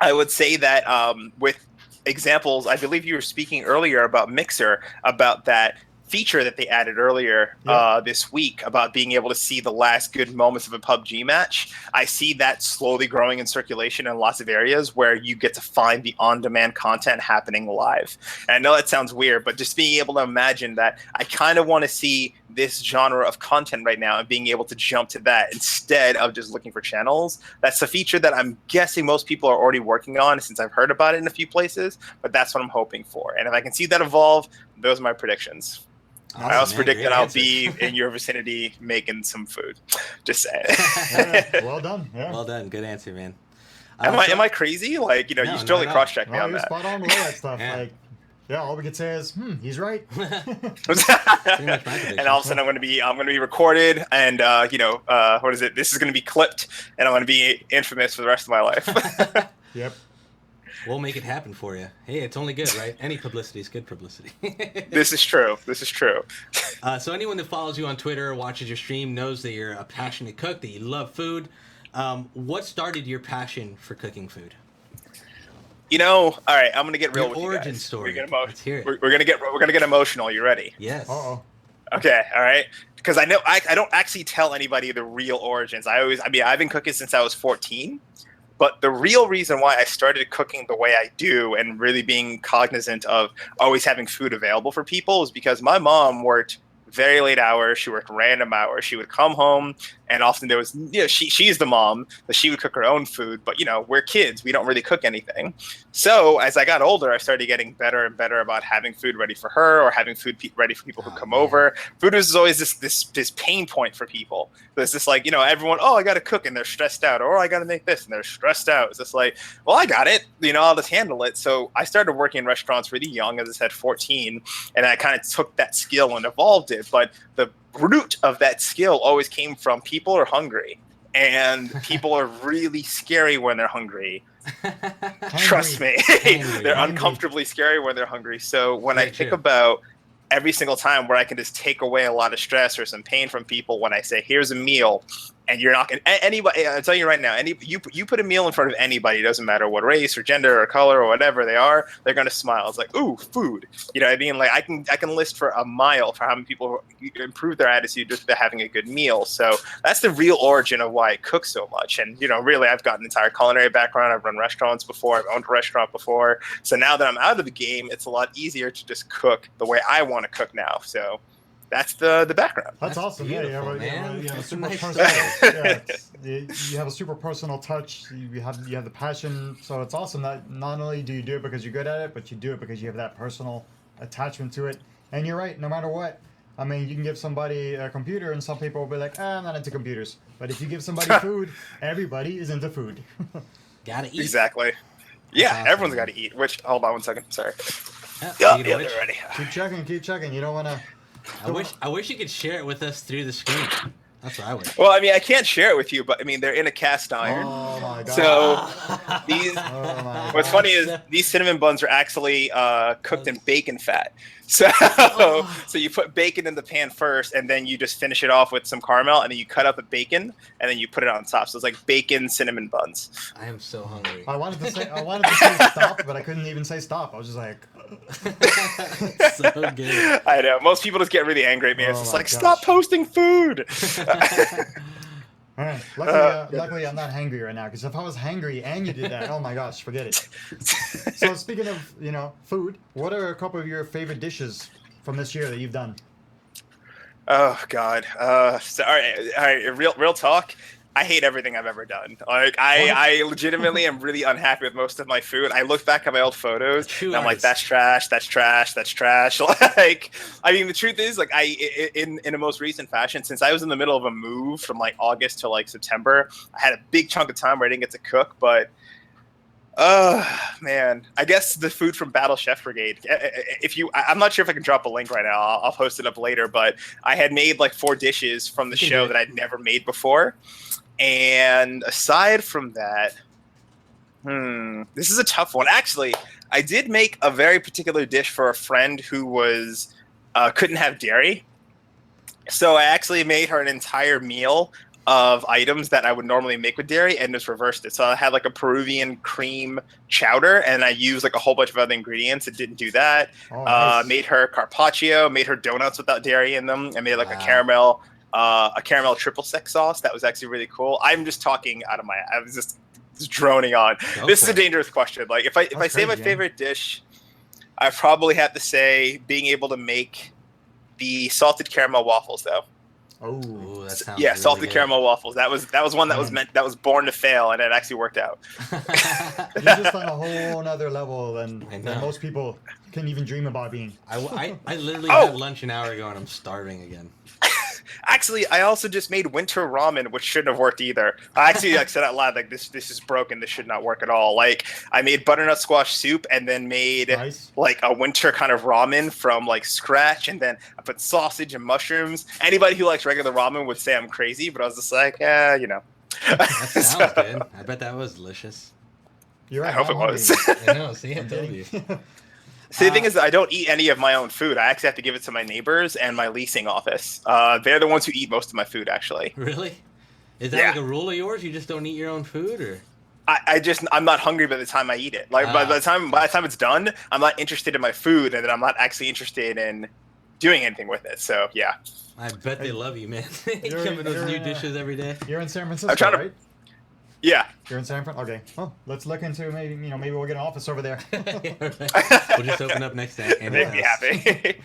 would say that with examples, I believe you were speaking earlier about Mixer, about that feature that they added earlier this week about being able to see the last good moments of a PUBG match. I see that slowly growing in circulation in lots of areas where you get to find the on-demand content happening live. And I know that sounds weird, but just being able to imagine that, I kind of want to see this genre of content right now and being able to jump to that instead of just looking for channels. That's a feature that I'm guessing most people are already working on since I've heard about it in a few places, but that's what I'm hoping for. And if I can see that evolve, those are my predictions. Awesome, I also man. predict Great that I'll answer. be in your vicinity making some food. Just saying. Yeah, well done. Yeah. Well done. Good answer, man. Am I crazy? Like, you know, No, you should not totally at all. cross-check me No, on you're that. spot on with all that stuff. Yeah. Like, yeah, all we could say is, he's right. Pretty much my prediction. And all of a sudden I'm gonna be recorded and what is it? This is gonna be clipped and I'm gonna be infamous for the rest of my life. Yep. We'll make it happen for you. Hey, it's only good, right? Any publicity is good publicity. This is true. So anyone that follows you on Twitter or watches your stream knows that you're a passionate cook, that you love food. What started your passion for cooking food? All right, I'm gonna get real Your with you origin guys. story. Let's hear it. We're gonna get emotional. You ready? Yes. Uh-oh. Okay, all right. Because I know I don't actually tell anybody the real origins. I've been cooking since I was 14. But the real reason why I started cooking the way I do and really being cognizant of always having food available for people is because my mom worked very late hours. She worked random hours. She would come home, and often there was, she's the mom, but she would cook her own food. But, we're kids. We don't really cook anything. So as I got older, I started getting better and better about having food ready for her or having food ready for people who come over. Food is always this pain point for people. There's this everyone, I got to cook, and they're stressed out. Or I got to make this, and they're stressed out. It's just like, well, I got it. I'll just handle it. So I started working in restaurants really young, as I said, 14. And I kind of took that skill and evolved it. But the root of that skill always came from people are hungry, and people are really scary when they're hungry. Trust me, they're uncomfortably scary when they're hungry. So when I think about every single time where I can just take away a lot of stress or some pain from people, when I say, here's a meal, and you're not going to, anybody, I'll tell you right now, you put a meal in front of anybody, it doesn't matter what race or gender or color or whatever they are, they're going to smile. It's like, ooh, food. You know what I mean? Like I can list for a mile for how many people improve their attitude just by having a good meal. So that's the real origin of why I cook so much. And, really, I've got an entire culinary background. I've run restaurants before. I've owned a restaurant before. So now that I'm out of the game, it's a lot easier to just cook the way I want to cook now. So that's the background. That's awesome. Yeah, you have a super personal touch. You have the passion. So it's awesome that not only do you do it because you're good at it, but you do it because you have that personal attachment to it. And you're right. No matter what, I mean, you can give somebody a computer, and some people will be like, I'm not into computers. But if you give somebody food, everybody is into food. Gotta eat. Exactly. Yeah, everyone's got to eat. Which, hold on 1 second. Sorry. Yeah, they're ready. Keep checking. You don't want to. I wish you could share it with us through the screen. That's what I wish. Well, I mean, I can't share it with you, but I mean, they're in a cast iron. Oh my god! So these. What's funny is these cinnamon buns are actually cooked in bacon fat. So so you put bacon in the pan first, and then you just finish it off with some caramel, and then you cut up the bacon, and then you put it on top. So it's like bacon cinnamon buns. I am so hungry. I wanted to say stop, but I couldn't even say stop. I was just like. So good. I know. Most people just get really angry at me. It's just like, stop posting food. All right. Luckily, I'm not hangry right now, because if I was hangry and you did that, oh my gosh, forget it. So speaking of, food, what are a couple of your favorite dishes from this year that you've done? Oh God. So, all right. Real talk. I hate everything I've ever done. Like I legitimately am really unhappy with most of my food. I look back at my old photos and I'm like, that's trash. Like, I mean, the truth is, like, in a most recent fashion, since I was in the middle of a move from like August to like September, I had a big chunk of time where I didn't get to cook. But man, I guess the food from Battle Chef Brigade. I'm not sure if I can drop a link right now. I'll post it up later. But I had made like 4 dishes from the show that I'd never made before. And aside from that, this is a tough one. Actually, I did make a very particular dish for a friend who was couldn't have dairy. So I actually made her an entire meal of items that I would normally make with dairy and just reversed it. So I had like a Peruvian cream chowder, and I used like a whole bunch of other ingredients that didn't do that. Nice. Made her carpaccio, made her donuts without dairy in them, and made like a caramel triple sec sauce. That was actually really cool. I'm just talking out of I was just droning on. This is a dangerous question. Like if I say my favorite dish, I probably have to say being able to make the salted caramel waffles though. Oh, that sounds really salted caramel waffles. That was one that was born to fail, and it actually worked out. You're just on a whole nother level than most people can even dream about being. I literally had lunch an hour ago, and I'm starving again. Actually, I also just made winter ramen, which shouldn't have worked either. I actually said out loud, like, this is broken. This should not work at all. Like, I made butternut squash soup and then made like a winter kind of ramen from like scratch. And then I put sausage and mushrooms. Anybody who likes regular ramen would say I'm crazy, but I was just like, That sounds good. I bet that was delicious. You're right. I hope it was. I know. See, I told you. See, the thing is that I don't eat any of my own food. I actually have to give it to my neighbors and my leasing office. They're the ones who eat most of my food, actually. Really? Is that like a rule of yours? You just don't eat your own food, or? I'm not hungry by the time I eat it. Like by the time it's done, I'm not interested in my food, and then I'm not actually interested in doing anything with it. So yeah. I bet they love you, man. You come with those new dishes every day. You're in San Francisco, right? Yeah. You're in San Francisco? Okay. Well, let's look into maybe we'll get an office over there. Yeah, right. We'll just open up next to Andy's Make me happy.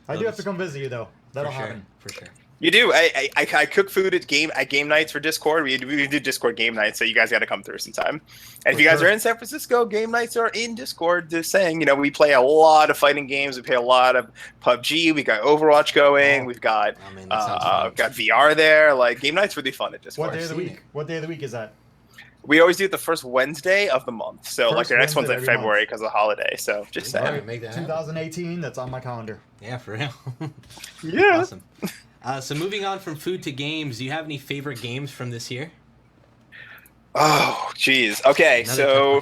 I do have to come visit you, though. That'll for sure, happen. for sure. You do. I cook food at game nights for Discord. We do Discord game nights, so you guys got to come through sometime. And if you guys are in San Francisco, game nights are in Discord. Just saying, we play a lot of fighting games. We play a lot of PUBG. We got Overwatch going. We've got got VR there. Like game nights really fun at Discord. What day of the week? What day of the week is that? We always do it the first Wednesday of the month. So First the next one's in Wednesday every February because of the holiday. So just saying. Right, make that happen. 2018. That's on my calendar. Yeah, for real. Yeah. Awesome. So moving on from food to games, do you have any favorite games from this year? Oh, geez. Okay, so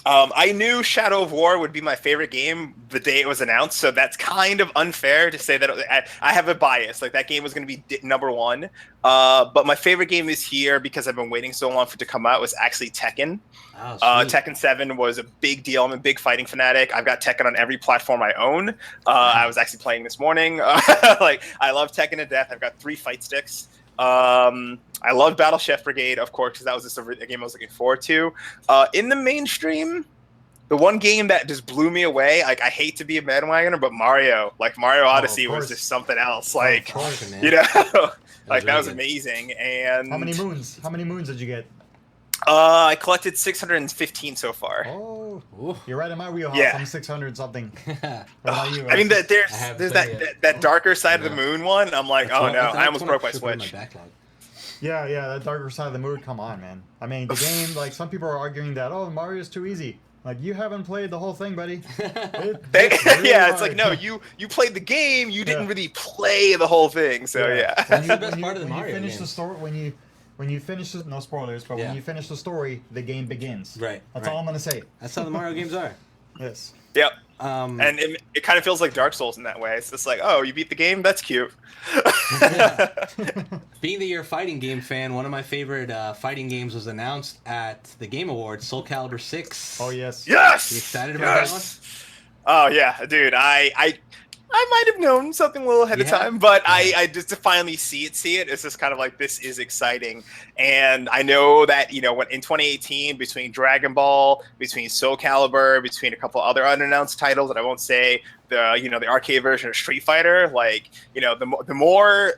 I knew Shadow of War would be my favorite game the day it was announced, so that's kind of unfair to say that I have a bias. Like, that game was going to be number one. But my favorite game this year, because I've been waiting so long for it to come out, was actually Tekken. Oh, Tekken 7 was a big deal. I'm a big fighting fanatic. I've got Tekken on every platform I own. I was actually playing this morning. Like, I love Tekken to death. I've got 3 fight sticks. I love Battle Chef Brigade, of course, because that was just a game I was looking forward to. In the mainstream, the one game that just blew me away, like, I hate to be a bandwagoner, but Mario Odyssey was just something else. Like, like, that was amazing. And How many moons did you get? I collected 615 so far. Oh, you're right in my wheelhouse. Yeah. I'm 600 something. What about you? I mean, there's that darker side of the moon one. I'm like, oh no, I almost broke my Switch. Yeah, that darker side of the moon. Come on, man. I mean, the game, like, some people are arguing that, Mario's too easy. Like, you haven't played the whole thing, buddy. Really it's like, no, you played the game, you didn't really play the whole thing. So yeah. That's the best part of the Mario finish games. the story, when you finish the, no spoilers, but when you finish the story, the game begins. Right. That's all I'm gonna say. That's how the Mario games are. Yes. Yep. And it kind of feels like Dark Souls in that way. It's just like, oh, you beat the game? That's cute. Being that you're a fighting game fan, one of my favorite fighting games was announced at the Game Awards, Soul Calibur 6. Oh, yes. Yes! You excited about that one? Oh, yeah, dude. I might have known something a little ahead of time, but I just to finally see it, it's just kind of like, this is exciting. And I know that, when in 2018, between Dragon Ball, between Soul Calibur, between a couple other unannounced titles that I won't say, the arcade version of Street Fighter, like, the more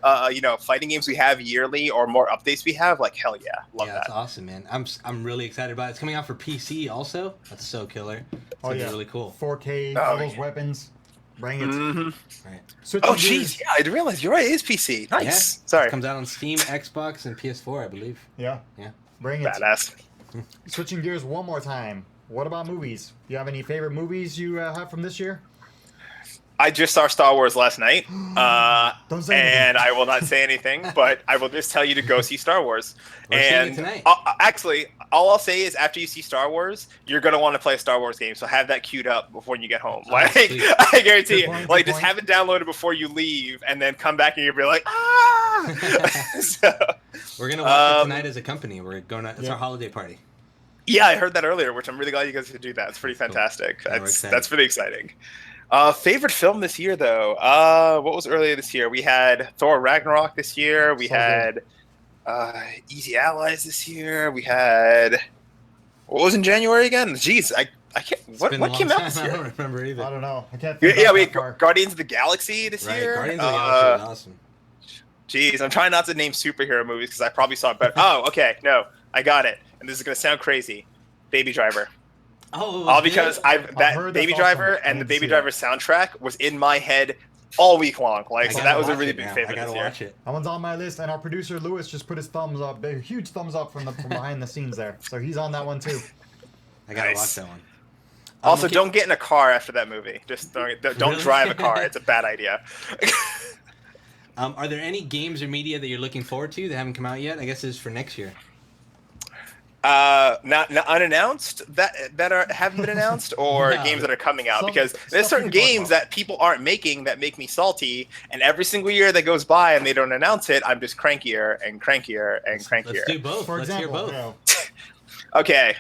fighting games we have yearly or more updates we have, like, hell yeah, love that. That's awesome, man. I'm really excited about it. It's coming out for PC also. That's so killer. It's gonna be really cool. 4K, all those weapons. Bring it. Mm-hmm. Right. Oh, jeez, yeah, I didn't realize you're right. It is PC. Nice. Yeah. Sorry. It comes out on Steam, Xbox, and PS4, I believe. Yeah. Bring it. Badass. Switching gears one more time. What about movies? Do you have any favorite movies you have from this year? I just saw Star Wars last night, Don't say anything. and I will not say anything, but I will just tell you to go see Star Wars. We're seeing it And tonight. actually, all I'll say is after you see Star Wars, you're gonna want to play a Star Wars game. So have that queued up before you get home. Like, sweet. I guarantee Good you, point. just have it downloaded before you leave, and then come back and you'll be like, ah. So, We're gonna watch it tonight as a company. We're going to. It's our holiday party. yeah, I heard that earlier, which I'm really glad you guys could do that. It's pretty fantastic. Yeah, That's pretty exciting. Favorite film this year, though. What was earlier this year? We had Thor Ragnarok this year. We had Easy Allies this year. We had what was in January again? Jeez, I can't. What came out this I year? don't remember either. I don't know. I can't think Yeah, we that far. had Guardians of the Galaxy this year. Guardians of the Galaxy was awesome. Jeez, I'm trying not to name superhero movies because I probably saw it better. Oh, okay, no, I got it. And this is gonna sound crazy. Baby Driver. All because that Baby Driver and the Baby Driver soundtrack was in my head all week long. Like, so that was a really big favorite this year. Watch it. That one's on my list, and our producer Lewis just put his thumbs up, a huge thumbs up from behind the scenes there. So he's on that one too. I gotta watch that one. Also, don't get in a car after that movie. Just don't drive a car. It's a bad idea. Are there any games or media that you're looking forward to that haven't come out yet? I guess it's for next year. Not unannounced that haven't been announced, or games that are coming out, because there's certain games that people aren't making that make me salty, and every single year that goes by and they don't announce it, I'm just crankier and crankier and crankier. Let's do both. For Let's example, hear both. Okay.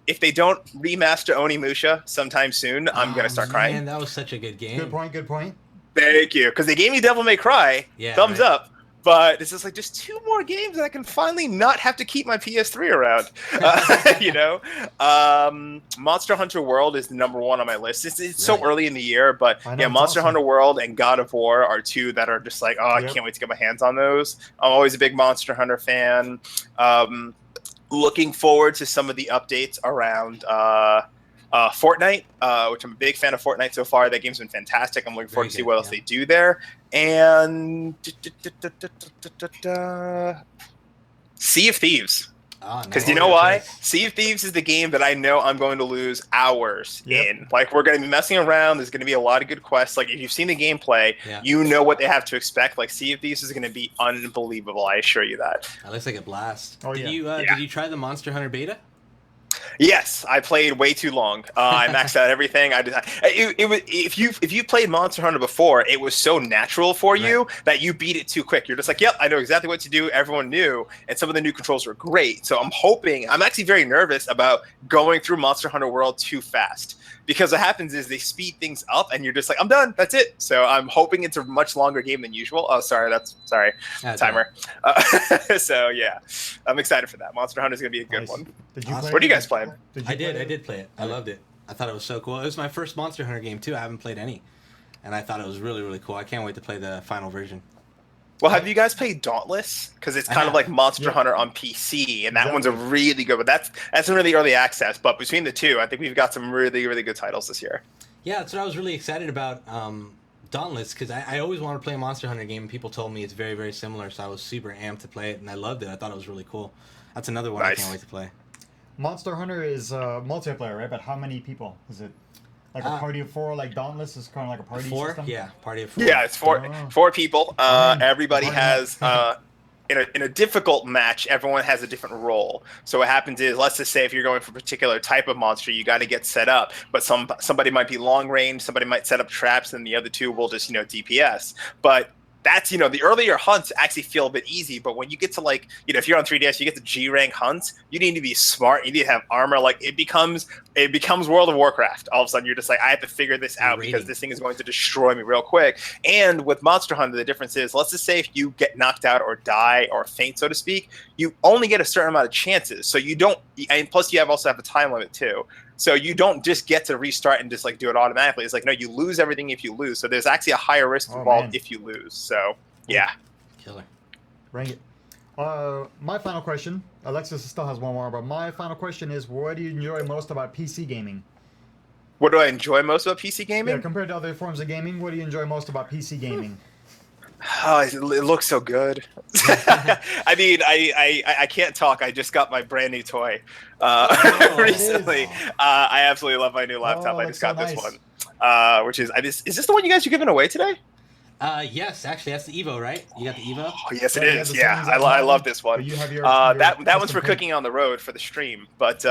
If they don't remaster Onimusha sometime soon, I'm gonna start crying. Man, that was such a good game. Good point. Good point. Thank you, because they gave me Devil May Cry. Yeah, Thumbs right? up. But it's just like just 2 more games that I can finally not have to keep my PS3 around. You know, Monster Hunter World is #1 on my list. It's so Really? early in the year, but I know, yeah, it's Monster awesome. Hunter World and God of War are 2 that are just like, oh, I Yep. can't wait to get my hands on those. I'm always a big Monster Hunter fan. Looking forward to some of the updates around Fortnite, which I'm a big fan of Fortnite so far. That game's been fantastic. I'm looking forward to see what else they do there. And Sea of Thieves. Because you know why? Sea of Thieves is the game that I know I'm going to lose hours in. Like, we're going to be messing around. There's going to be a lot of good quests. Like, if you've seen the gameplay, you know what they have to expect. Like, Sea of Thieves is going to be unbelievable. I assure you that. That looks like a blast. Oh, did yeah. you try the Monster Hunter beta? Yes, I played way too long. I maxed out everything. It was if you played Monster Hunter before, it was so natural for you that you beat it too quick. You're just like, yep, I know exactly what to do. Everyone knew, and some of the new controls were great. So I'm actually very nervous about going through Monster Hunter World too fast, because what happens is they speed things up, and you're just like, I'm done. That's it. So I'm hoping it's a much longer game than usual. Oh, sorry, timer. So yeah, I'm excited for that. Monster Hunter is gonna be a good one. Did you play What do you guys play? I did play it. I loved it. I thought it was so cool. It was my first Monster Hunter game too. I haven't played any, and I thought it was really, really cool. I can't wait to play the final version. Well, have you guys played Dauntless? Because it's kind of like Monster Hunter on PC, and that one's a really good one. That's in really early access, but between the two, I think we've got some really, really good titles this year. Yeah, that's what I was really excited about. Dauntless, because I always wanted to play a Monster Hunter game, and people told me it's very, very similar, so I was super amped to play it, and I loved it. I thought it was really cool. That's another one I can't wait to play. Monster Hunter is multiplayer, right? But how many people? Is it like a party of 4? Like Dauntless is kind of like a party system? Yeah, party of 4. Yeah, it's four people. Everybody has in a difficult match, everyone has a different role. So what happens is, let's just say if you're going for a particular type of monster, you got to get set up. But somebody might be long range, somebody might set up traps, and the other 2 will just DPS. But that's, the earlier hunts actually feel a bit easy, but when you get to if you're on 3DS, you get to G rank hunts, you need to be smart, you need to have armor. Like, it becomes World of Warcraft. All of a sudden you're just like, I have to figure this out because this thing is going to destroy me real quick. And with Monster Hunter, the difference is, let's just say if you get knocked out or die or faint, so to speak, you only get a certain amount of chances. So you don't, and plus you also have a time limit too. So you don't just get to restart and just do it automatically. It's like, no, you lose everything if you lose. So there's actually a higher risk involved if you lose. So yeah. Killer. Bring it. My final question, Alexis still has one more, but my final question is, what do you enjoy most about PC gaming? What do I enjoy most about PC gaming? Yeah, compared to other forms of gaming, what do you enjoy most about PC gaming? Oh, it looks so good. I mean, I can't talk. I just got my brand new toy recently. I absolutely love my new laptop. I just got this one, which is this the one you guys are giving away today? Yes, actually, that's the Evo, right? You got the Evo? Oh, yes, it is. Yeah, I love this one. You have your that one's for cooking on the road for the stream, but.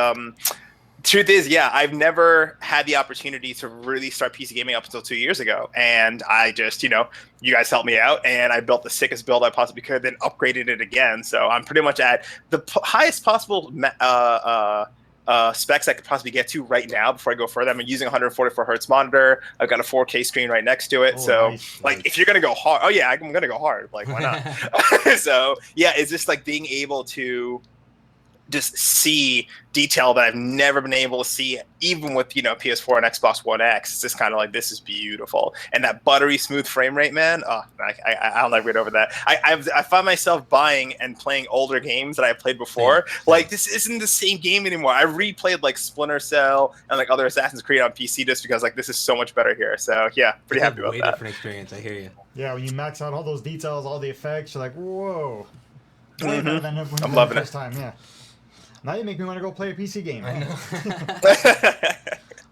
Truth is, I've never had the opportunity to really start PC gaming up until 2 years ago. And I just, you guys helped me out, and I built the sickest build I possibly could, then upgraded it again. So I'm pretty much at the highest possible specs I could possibly get to right now before I go further. I'm using a 144 hertz monitor. I've got a 4K screen right next to it. If you're going to go hard, I'm going to go hard. Like, why not? So, it's just being able to just see detail that I've never been able to see, even with PS4 and Xbox One X. It's just kind of this is beautiful, and that buttery smooth frame rate, man. Oh, I'll never get over that. I find myself buying and playing older games that I played before. This isn't the same game anymore. I replayed Splinter Cell and other Assassin's Creed on PC just because this is so much better here. So pretty happy about that. Way different experience. I hear you. Yeah, when you max out all those details, all the effects, you're like, whoa. Way better than I'm loving the first time. Yeah. Now you make me want to go play a PC game. I know.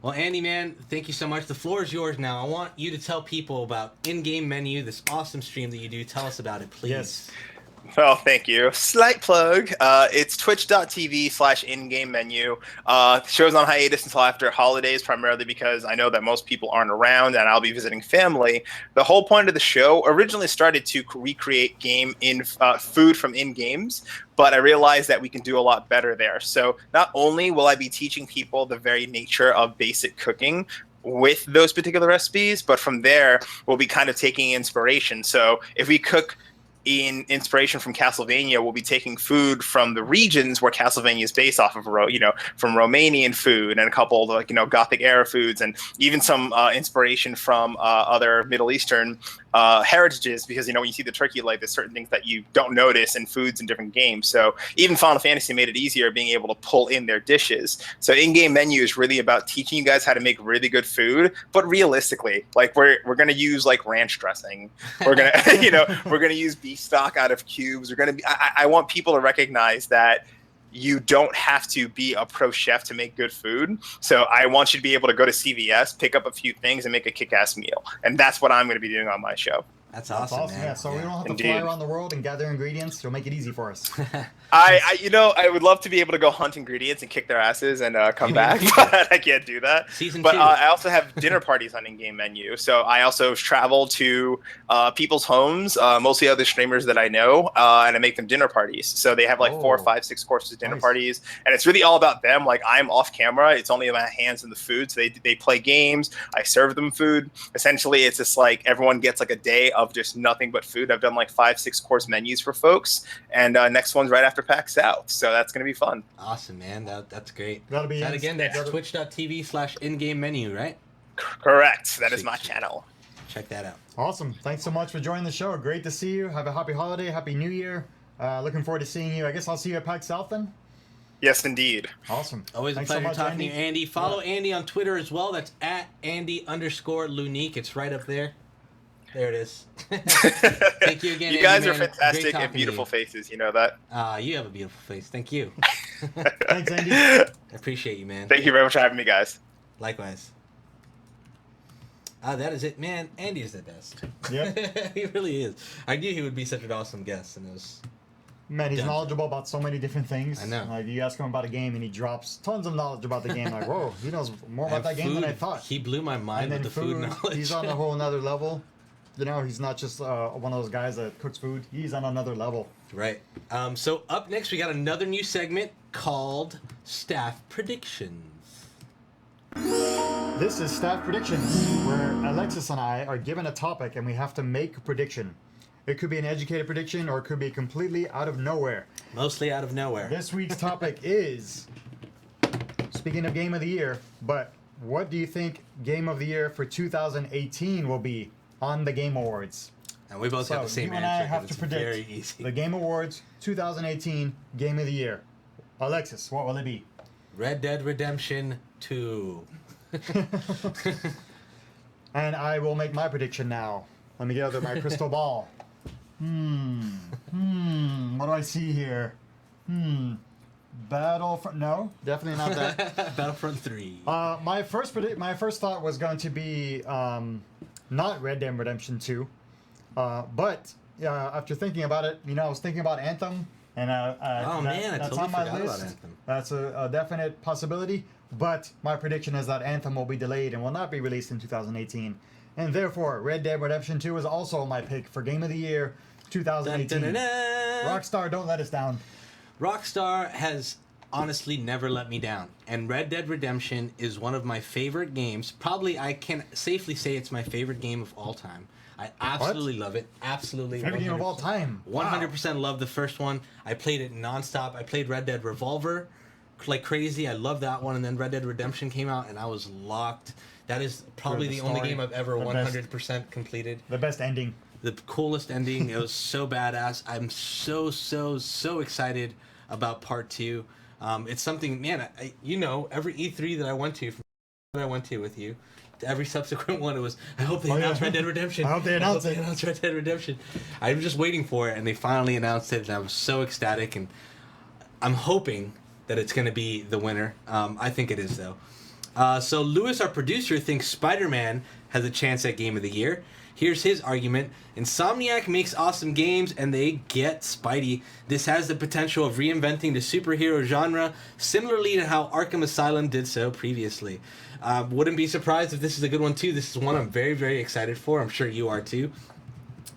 Well, Andy, man, thank you so much. The floor is yours now. I want you to tell people about in-game menu, this awesome stream that you do. Tell us about it, please. Yes. Well, thank you. Slight plug. It's twitch.tv/in-game menu. The show's on hiatus until after holidays, primarily because I know that most people aren't around and I'll be visiting family. The whole point of the show originally started to recreate food from in-games, but I realized that we can do a lot better there. So not only will I be teaching people the very nature of basic cooking with those particular recipes, but from there, we'll be kind of taking inspiration. So if we cook in inspiration from Castlevania, we'll be taking food from the regions where Castlevania is based off of, from Romanian food and a couple of Gothic era foods, and even some inspiration from other Middle Eastern heritages. Because when you see the turkey leg, there's certain things that you don't notice in foods in different games. So even Final Fantasy made it easier being able to pull in their dishes. So in-game menu is really about teaching you guys how to make really good food, but realistically, like we're gonna use like ranch dressing. We're gonna we're gonna use beef stock out of cubes. We're gonna be. I want people to recognize that you don't have to be a pro chef to make good food. So I want you to be able to go to CVS, pick up a few things, and make a kick-ass meal. And that's what I'm going to be doing on my show. That's awesome, man. Yeah, so we don't have to fly around the world and gather ingredients. You'll make it easy for us. I would love to be able to go hunt ingredients and kick their asses and come back, but I can't do that. Season 2. I also have dinner parties on in-game menu. So I also travel to people's homes, mostly other streamers that I know, and I make them dinner parties. So they have like 4, 5, 6 courses dinner parties, and it's really all about them. Like I'm off camera. It's only my hands in the food. So they play games. I serve them food. Essentially, it's just like everyone gets like a day of just nothing but food. I've done like 5, 6 course menus for folks, and next one's right after PAX South, so that's gonna be fun. Awesome, man. That's great. That'll be that's twitch.tv/in-game menu, right? Correct. That is my channel. Check that out. Awesome. Thanks so much for joining the show. Great to see you. Have a happy holiday, happy New Year. Looking forward to seeing you. I guess I'll see you at PAX South then. Yes, indeed. Awesome. Always Thanks a pleasure so much, talking Andy. to you, Andy. Follow Andy on Twitter as well. That's at Andy_Lunique. It's right up there. There it is. Thank you again, You Andy, guys are man. fantastic and beautiful faces. You know that. You have a beautiful face. Thank you. Thanks, Andy. I appreciate you, man. Thank you very much for having me, guys. Likewise. That is it, man. Andy is the best. Yep. He really is. I knew he would be such an awesome guest, and it was... Man, he's Done. knowledgeable about so many different things. I know. Like, you ask him about a game, and he drops tons of knowledge about the game. Like, whoa, he knows more about that game than I thought. He blew my mind And with then the food knowledge. he's on a whole another level. He's not just one of those guys that cooks food. He's on another level. Right. So up next, we got another new segment called Staff Predictions. This is Staff Predictions, where Alexis and I are given a topic, and we have to make a prediction. It could be an educated prediction, or it could be completely out of nowhere. Mostly out of nowhere. This week's topic is, speaking of Game of the Year, but what do you think Game of the Year for 2018 will be on the Game Awards? And we both have the same you and answer. I have 'cause to it's predict very easy. the Game Awards 2018 Game of the Year. Alexis, what will it be? Red Dead Redemption 2. And I will make my prediction now. Let me get out my crystal ball. What do I see here? Battlefront? No, definitely not that. Battlefront 3. My first thought was going to be not Red Dead Redemption 2, but after thinking about it, I was thinking about Anthem, and I totally on my forgot list. about Anthem. That's a definite possibility. But my prediction is that Anthem will be delayed and will not be released in 2018, and therefore Red Dead Redemption 2 is also my pick for Game of the Year 2018. Dun, dun, dun, dun. Rockstar, don't let us down. Rockstar has honestly never let me down. And Red Dead Redemption is one of my favorite games. Probably I can safely say it's my favorite game of all time. I absolutely love it. Absolutely. Favorite game of all time. 100% love the first one. I played it nonstop. I played Red Dead Revolver like crazy. I love that one. And then Red Dead Redemption came out and I was locked. That is probably the only game I've ever 100% completed. The best ending. The coolest ending. It was so badass. I'm so excited about part 2. It's something, man. Every E3 that I went to with you, every subsequent one, it was, I hope they announce Red Dead Redemption. I hope they announce Red Dead Redemption. I'm just waiting for it, and they finally announced it, and I was so ecstatic, and I'm hoping that it's going to be the winner. I think it is, though. So Lewis, our producer, thinks Spider-Man has a chance at Game of the Year. Here's his argument. Insomniac makes awesome games and they get Spidey. This has the potential of reinventing the superhero genre, similarly to how Arkham Asylum did so previously. Wouldn't be surprised if this is a good one too. This is one I'm very, very excited for. I'm sure you are too.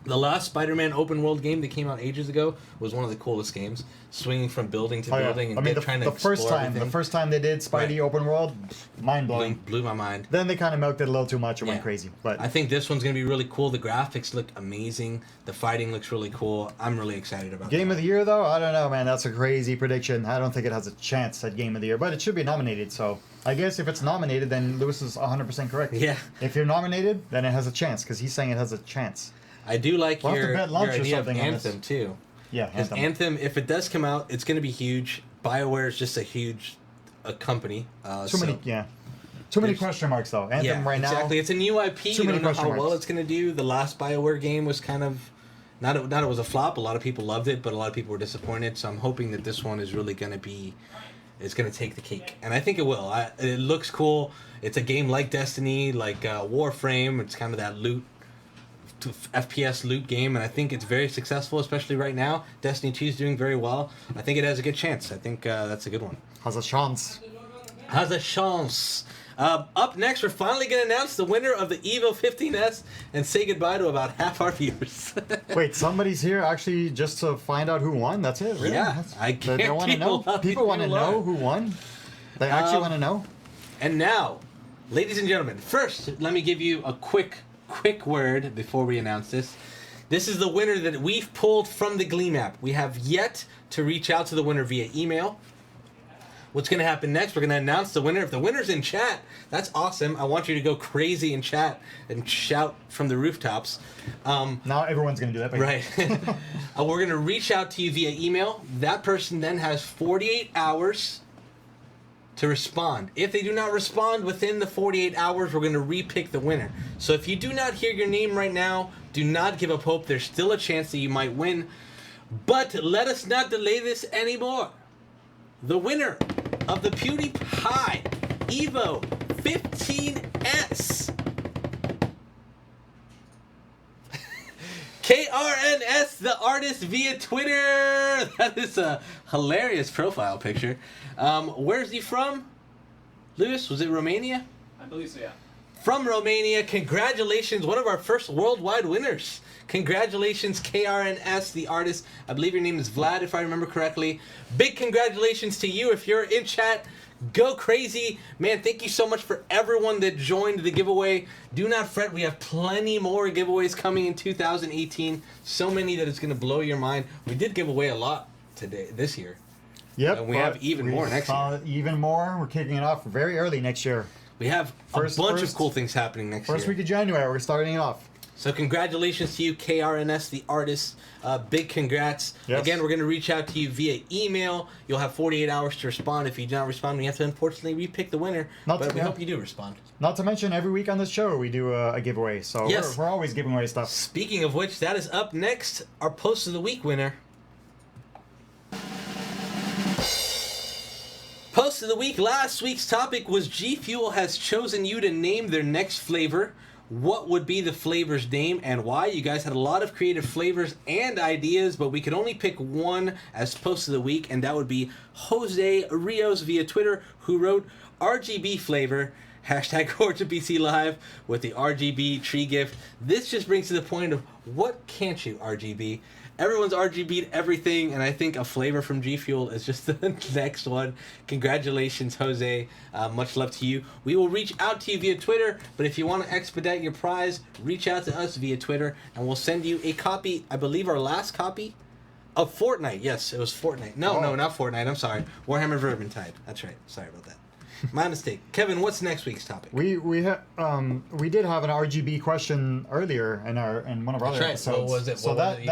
The last Spider-Man open world game that came out ages ago was one of the coolest games. Swinging from building to building and trying to explore everything. The first time they did Spidey open world, mind blowing. Blew my mind. Then they kind of milked it a little too much and went crazy. But I think this one's gonna be really cool. The graphics look amazing. The fighting looks really cool. I'm really excited about Game that. of the Year though, I don't know, man. That's a crazy prediction. I don't think it has a chance at Game of the Year, but it should be nominated. So I guess if it's nominated, then Lewis is 100% correct. Yeah. If you're nominated, then it has a chance because he's saying it has a chance. I do like We'll have to your bet lunch or idea of something on this. Anthem too. Yeah, Because Anthem, if it does come out, it's going to be huge. BioWare is just a huge company. Too many question marks though. Anthem right now. Exactly. It's a new IP. You don't know how well it's going to do. The last BioWare game was kind of not it was a flop. A lot of people loved it, but a lot of people were disappointed. So I'm hoping that this one is really going to be. It's going to take the cake, and I think it will. It looks cool. It's a game like Destiny, like Warframe. It's kind of that loot. FPS loot game, and I think it's very successful, especially right now. Destiny 2 is doing very well. I think it has a good chance. I think that's a good one. Has a chance. Has a chance. Up next, we're finally going to announce the winner of the Evo 15S and say goodbye to about half our viewers. Wait, somebody's here actually just to find out who won? That's it? Really? Yeah, I They want to know. People want to know who won. They actually want to know. And now, ladies and gentlemen, first, let me give you a quick word before we announce this. This is the winner that we've pulled from the Gleam app. We have yet to reach out to the winner via email. What's going to happen next? We're going to announce the winner. If the winner's in chat, that's awesome. I want you to go crazy in chat and shout from the rooftops. Now everyone's going to do that. Right. We're going to reach out to you via email. That person then has 48 hours to respond. If they do not respond within the 48 hours, we're going to repick the winner. So if you do not hear your name right now, do not give up hope. There's still a chance that you might win. But let us not delay this anymore. The winner of the PewDiePie Evo 15S. KRNS, the artist, via Twitter. That is a hilarious profile picture. Where's he from? Lewis, was it Romania? I believe so, yeah. From Romania, congratulations, one of our first worldwide winners. Congratulations, KRNS, the artist. I believe your name is Vlad, if I remember correctly. Big congratulations to you. If you're in chat, go crazy. Man, thank you so much for everyone that joined the giveaway. Do not fret, we have plenty more giveaways coming in 2018. So many that it's going to blow your mind. We did give away a lot this year. Yep. And we have even more next year. Even more. We're kicking it off very early next year. We have a bunch of cool things happening next year. First week of January, we're starting it off. So congratulations to you, KRNS, the artist. Big congrats. Yes. Again, we're going to reach out to you via email. You'll have 48 hours to respond. If you do not respond, we have to unfortunately repick the winner. But we hope you do respond. Not to mention, every week on this show, we do a giveaway. So yes. we're always giving away stuff. Speaking of which, that is up next. Our Post of the Week winner. Post of the Week. Last week's topic was G Fuel has chosen you to name their next flavor. What would be the flavor's name and why? You guys had a lot of creative flavors and ideas, but we could only pick one as Post of the Week, and that would be Jose Rios via Twitter, who wrote RGB flavor, hashtag Origin PC Live with the RGB tree gift. This just brings to the point of what can't you RGB? Everyone's RGB'd everything, and I think a flavor from G Fuel is just the next one. Congratulations, Jose. Much love to you. We will reach out to you via Twitter, but if you want to expedite your prize, reach out to us via Twitter, and we'll send you a copy, I believe our last copy, of Fortnite. Yes, it was Fortnite. No, not Fortnite. I'm sorry. Warhammer Vermintide. That's right. Sorry about that. My mistake. Kevin, what's next week's topic? We did have an RGB question earlier in one of our other episodes. What was it? So that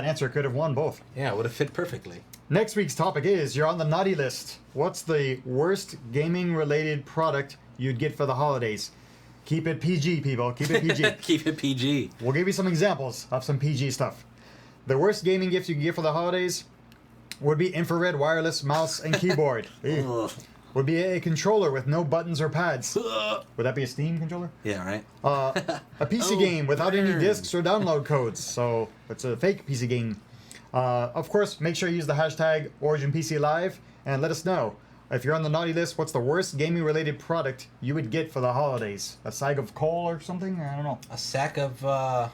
answer could have won both. Yeah, it would have fit perfectly. Next week's topic is you're on the naughty list. What's the worst gaming related product you'd get for the holidays? Keep it PG, people. Keep it PG. Keep it PG. We'll give you some examples of some PG stuff. The worst gaming gift you can get for the holidays would be infrared wireless mouse and keyboard. would be a controller with no buttons or pads. Would that be a Steam controller? Yeah, right. A PC game without any discs or download codes, so it's a fake PC game. Of course, make sure you use the hashtag OriginPCLive and let us know. If you're on the naughty list, what's the worst gaming-related product you would get for the holidays? A sack of coal or something? I don't know. A sack of a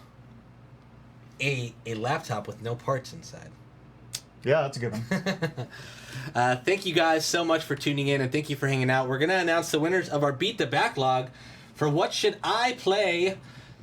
laptop with no parts inside. Yeah, that's a good one. Thank you guys so much for tuning in, and thank you for hanging out. We're going to announce the winners of our Beat the Backlog for What Should I Play?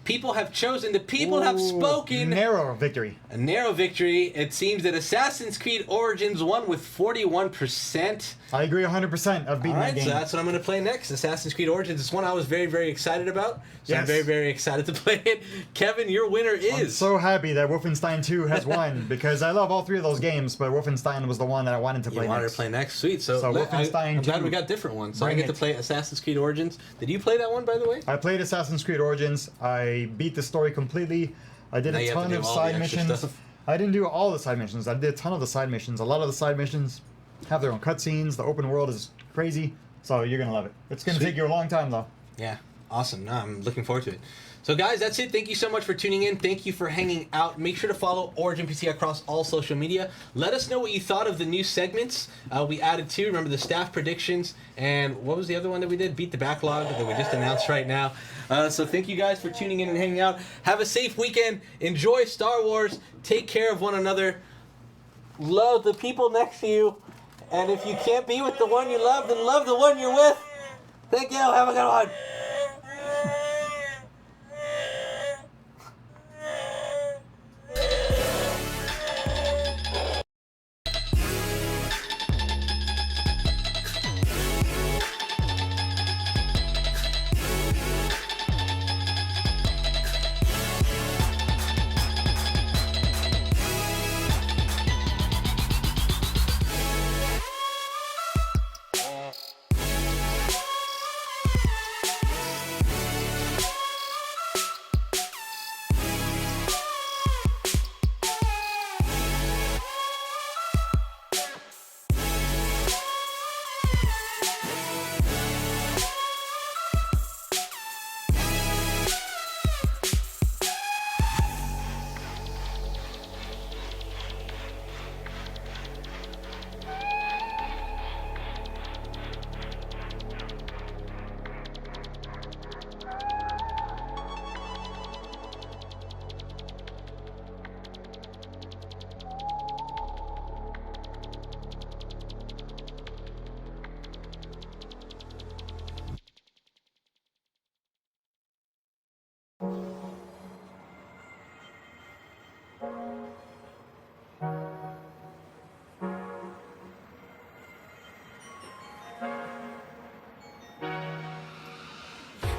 People have chosen, the people have spoken. Narrow victory. A narrow victory. It seems that Assassin's Creed Origins won with 41%. I agree 100% of beating that game. So that's what I'm going to play next. Assassin's Creed Origins. It's one I was very, very excited about. So I'm Yes. very, very excited to play it. Kevin, your winner is... I'm so happy that Wolfenstein 2 has won because I love all three of those games, but Wolfenstein was the one that I wanted to play You wanted next. to play next? Sweet. So Wolfenstein I'm glad 2. we got different ones. So I Bring get to it. play Assassin's Creed Origins. Did you play that one, by the way? I played Assassin's Creed Origins. I beat the story completely. I did Now a you have to ton do of all the side extra missions. stuff. I didn't do all the side missions. I did a ton of the side missions. A lot of the side missions have their own cutscenes. The open world is crazy, so you're gonna love it. It's gonna Sweet. take you a long time though. Yeah, awesome. No, I'm looking forward to it. So guys, that's it. Thank you so much for tuning in. Thank you for hanging out. Make sure to follow Origin PC across all social media. Let us know what you thought of the new segments. We added 2. Remember the staff predictions, and what was the other one that we did? Beat the Backlog that we just announced right now. So thank you guys for tuning in and hanging out. Have a safe weekend. Enjoy Star Wars. Take care of one another. Love the people next to you. And if you can't be with the one you love, then love the one you're with. Thank you. Have a good one.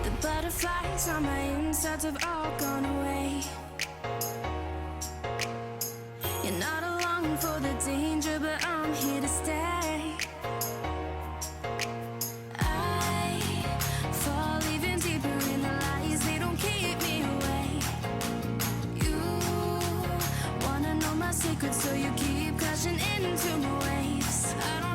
The butterflies on my insides have all gone away. You're not along for the danger, but I'm here to stay. I fall even deeper in the lies, they don't keep me away. You wanna know my secrets, so you keep crashing into my waves. I don't